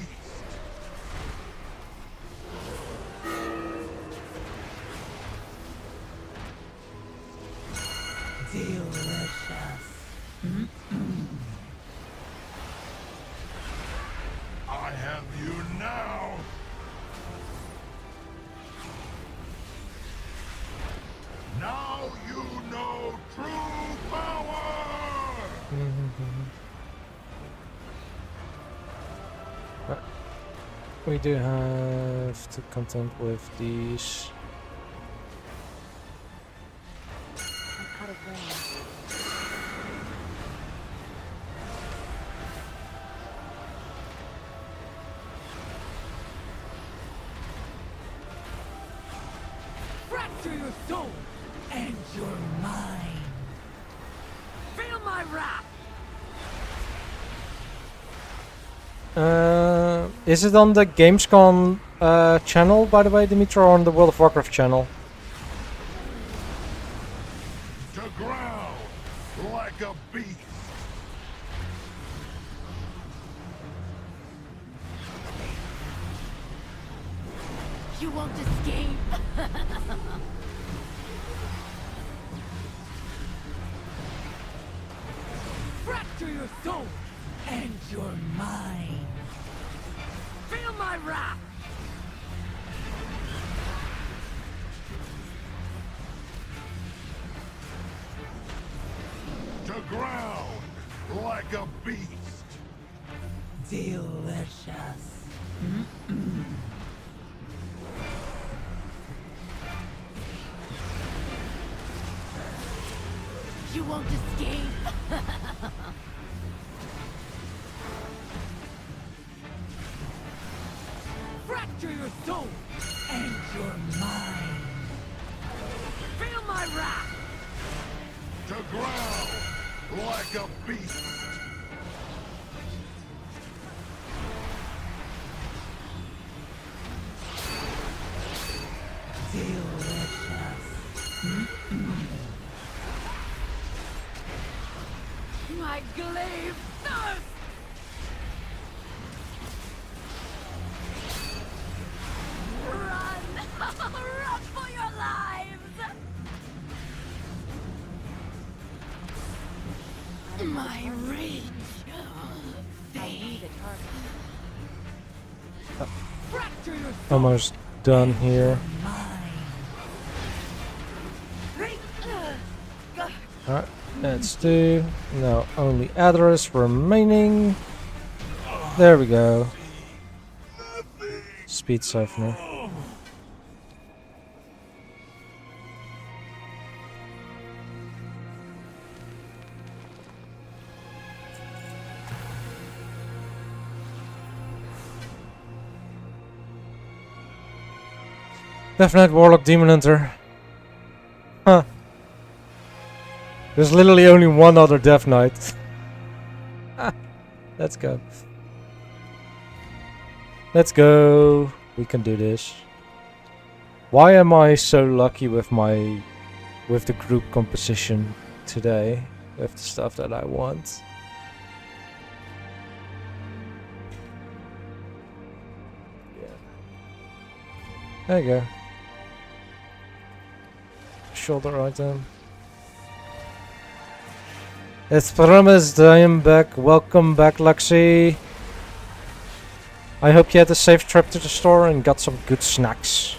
Delicious. I have you now. Now you know true power. We do have to contend with these. I'm out of range. Fracture your soul and your mind. Feel my wrath. Is it on the Gamescom channel, by the way, Dimitri, or on the World of Warcraft channel? To ground like a beast. You won't escape. Fracture your soul and your mind. Feel my wrath. To ground like a beast. Delicious. You won't escape. Fracture your soul and your mind. Feel my wrath. To ground like a beast. My glaive thirst. Run! Run for your lives! My rage. I need a target. Fracture your soul. Almost done here. Alright, let's do. Now only Adderus remaining. There we go. Speed siphoner. Death Knight, Warlock, Demon Hunter. Huh. There's literally only one other Death Knight. Let's go. Let's go. We can do this. Why am I so lucky with the group composition today? With the stuff that I want. Yeah. There you go. Shoulder item. As promised, I am back. Welcome back, Luxie. I hope you had a safe trip to the store and got some good snacks.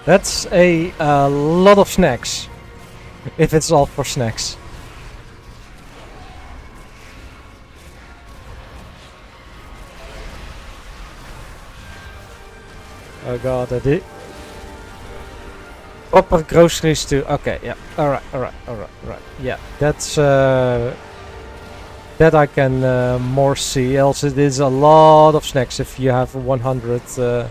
That's a lot of snacks. If it's all for snacks. Oh god, I did. Proper groceries too. Okay, yeah. Alright. Yeah, that's that I can more see. Else it is a lot of snacks if you have 100.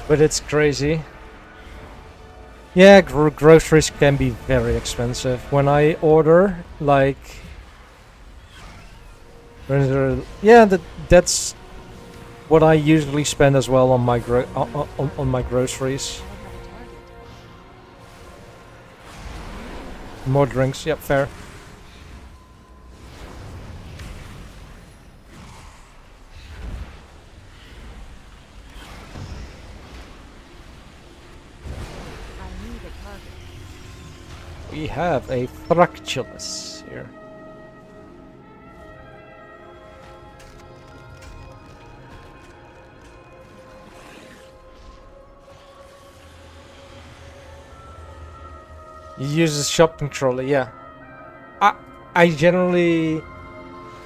But it's crazy. Yeah, groceries can be very expensive. When I order, like, yeah, that's what I usually spend as well on my on my groceries. More drinks, yep, fair. We have a Fractulus here. You use a shopping trolley, yeah. I generally,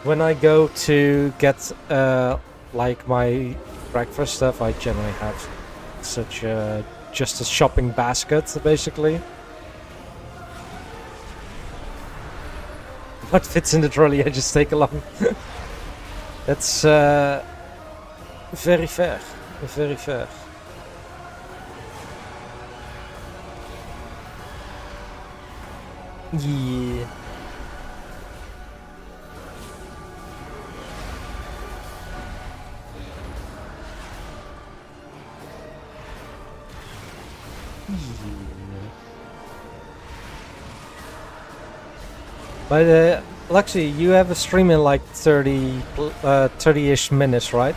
when I go to get like my breakfast stuff, I generally have such just a shopping basket, basically. What fits in the trolley I just take along. That's very fair. Very fair. Yeah. But Luxie, you have a stream in like 30-ish minutes, right?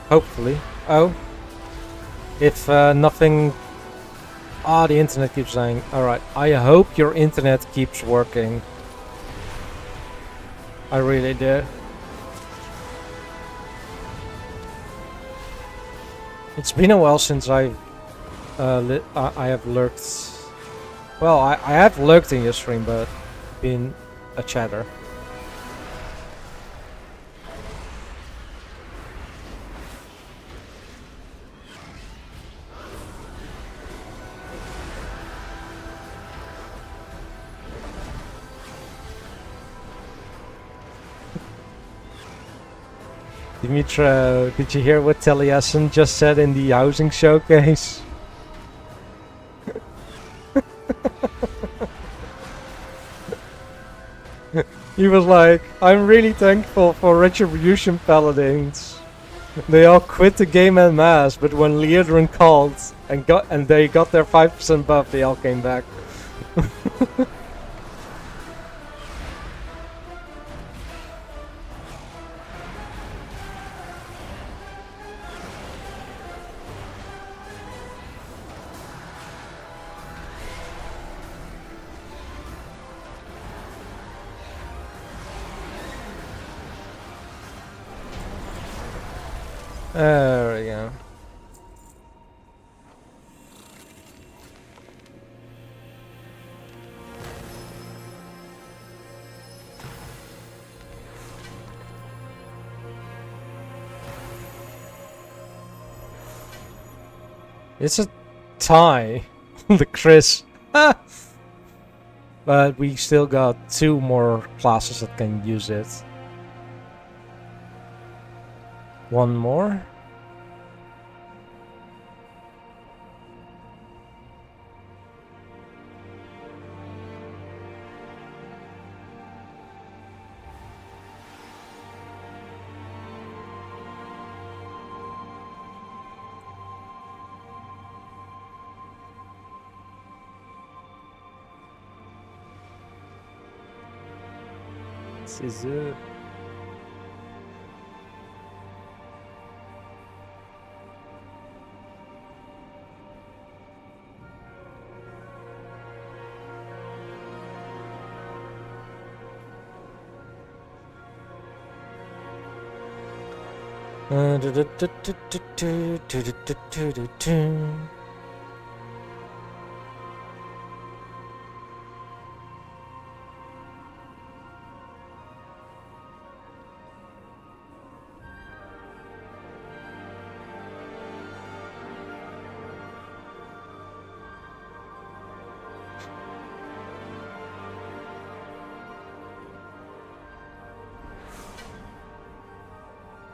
Hopefully. Oh. If nothing... Ah, the internet keeps saying. Alright, I hope your internet keeps working. I really do. It's been a while since I have lurked. Well, I have lurked in your stream, but been a chatter. Dimitra, did you hear what Taliesin just said in the housing showcase? He was like, I'm really thankful for Retribution Paladins. They all quit the game en masse, but when Leodrin called and they got their 5% buff, they all came back. There we go. It's a tie, the Chris. But we still got 2 more classes that can use it. 1 more? This is it.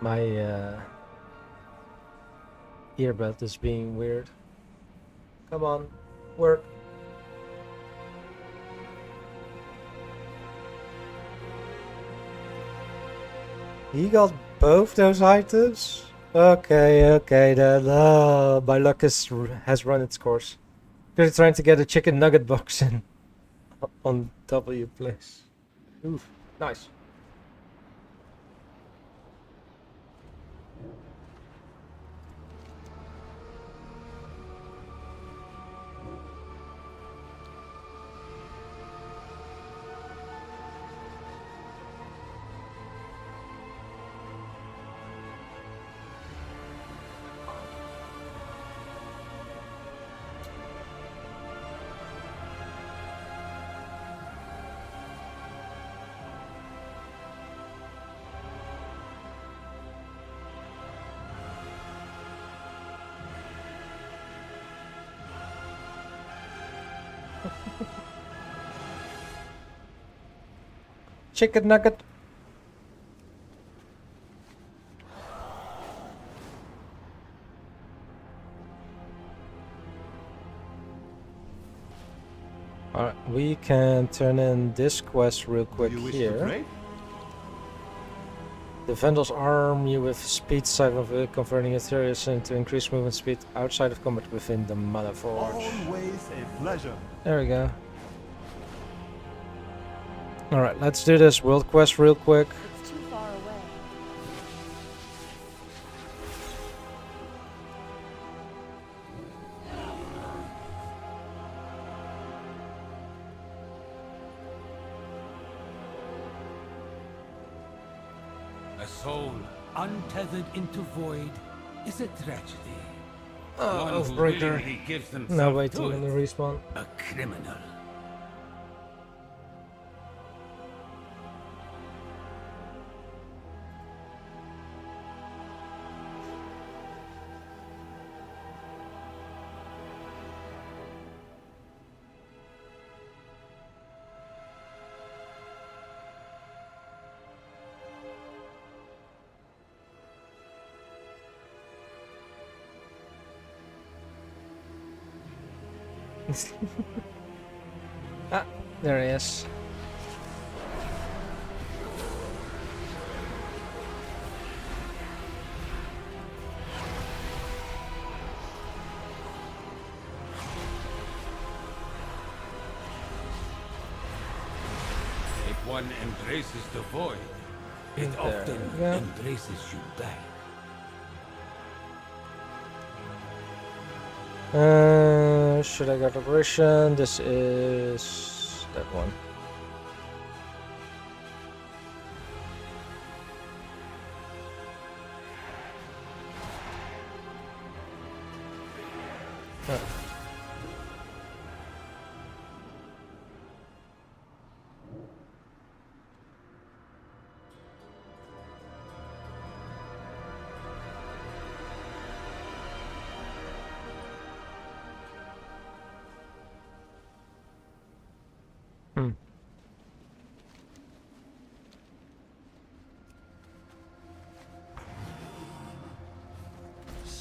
My earbud is being weird. Come on, work. He got both those items? Okay, then my luck has run its course. They're trying to get a chicken nugget box in on W place. Oof, nice. Chicken nugget. Alright, we can turn in this quest real quick here. The Vandals arm you with speed side of it, converting Ethereus into increased movement speed outside of combat within the Mana Forge. Always a pleasure. There we go. Alright, let's do this world quest real quick. It's too far away. A soul untethered into void is a tragedy. One who Oathbreaker. willingly gives No, themselves wait to till the it, respawn. a criminal. Ah, there he is. If one embraces the void, it There often we go. embraces you back. Should I get operation? This is that one.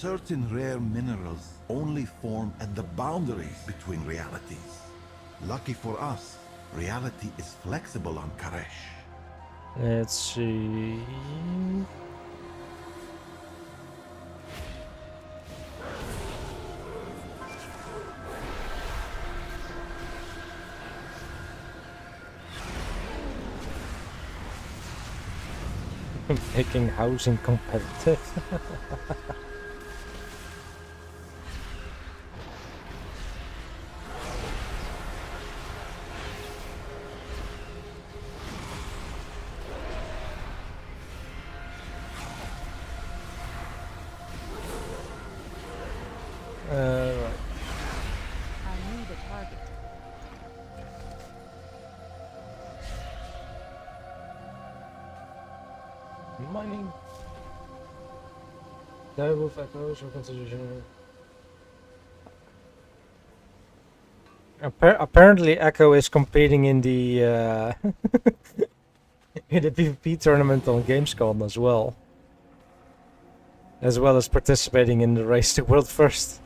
certain rare minerals only form at the boundaries between realities. Lucky for us, reality is flexible on Karesh. Let's see. Making housing competitive. Right. I need a target. Mining. Direwolf echoes or constitution. Apparently, Echo is competing in the in the PvP tournament on Gamescom as well as participating in the race to world first.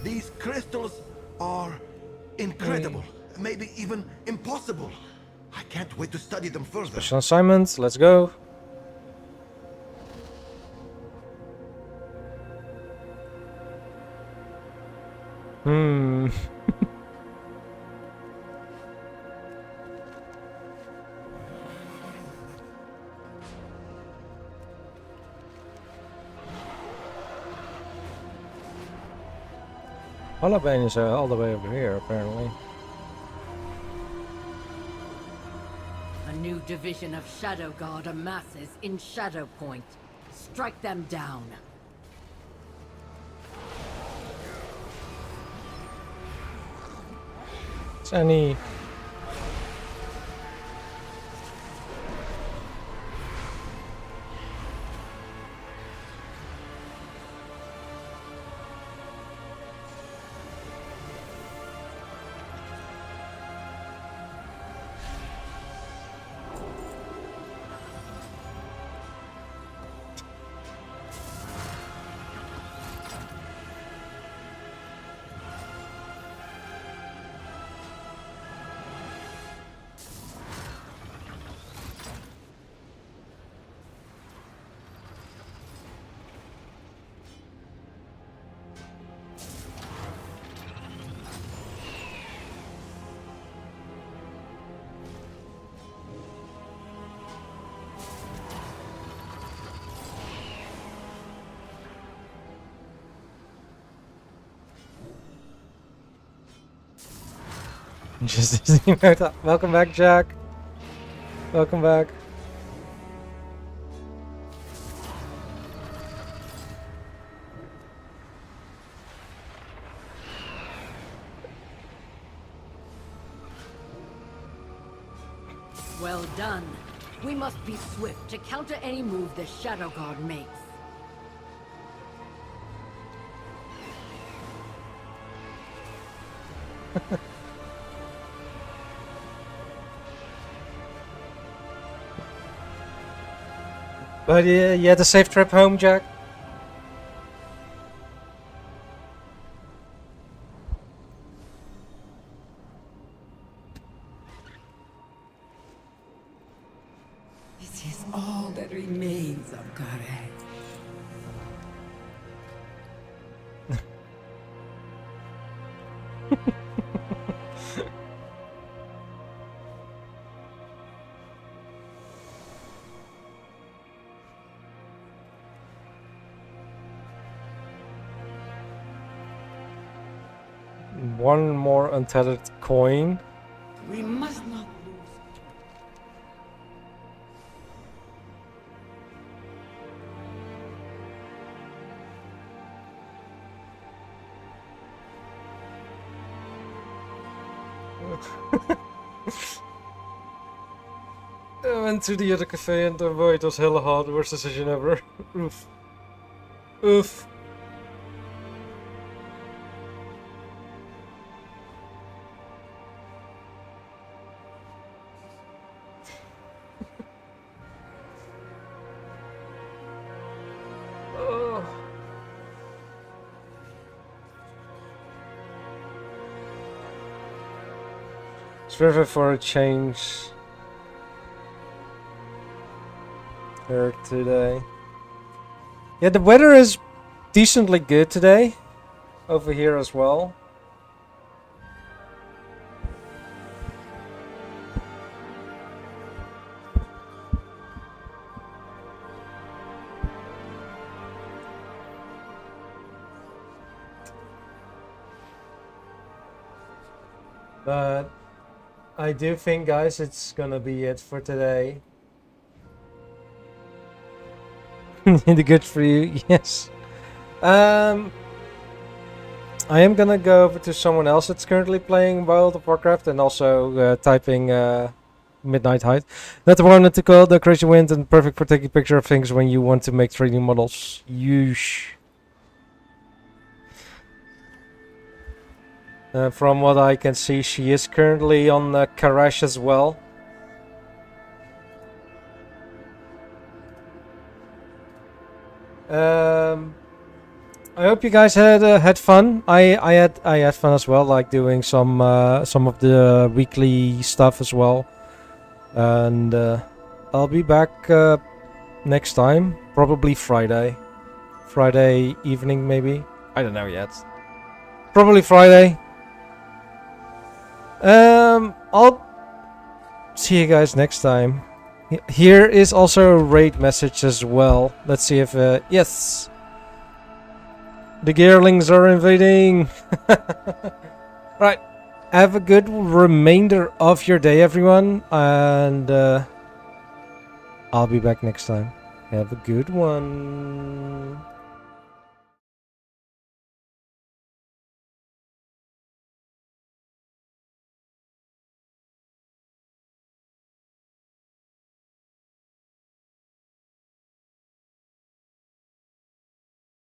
These crystals are incredible, maybe even impossible. I can't wait to study them further. Special assignments, let's go. Hollowbane is all the way over here, apparently. A new division of Shadow Guard amasses in Shadow Point. Strike them down. Is any... Just welcome back, Jack. Welcome back. Well done. We must be swift to counter any move the Shadow Guard makes. But you had a safe trip home, Jack? This is all that remains of Karesh. One more untethered coin. We must not lose I went to the other cafe and boy, it was hella hot. Worst decision ever. Oof. Oof. Oh. It's river for a change. Here today. Yeah, the weather is decently good today. Over here as well. But I do think, guys, it's gonna be it for today. The good for you, yes. I am gonna go over to someone else that's currently playing World of Warcraft and also typing Midnight Height. Not the one to call the crazy wind and perfect for taking picture of things when you want to make 3D models. Yeesh. From what I can see, she is currently on Karash as well. I hope you guys had fun. I had fun as well, like doing some of the weekly stuff as well. And I'll be back next time, probably Friday evening maybe. I don't know yet. Probably Friday. I'll see you guys next time. Here is also a raid message as well. Let's see if yes. The Gearlings are invading. Right. Have a good remainder of your day, everyone, and I'll be back next time. Have a good one.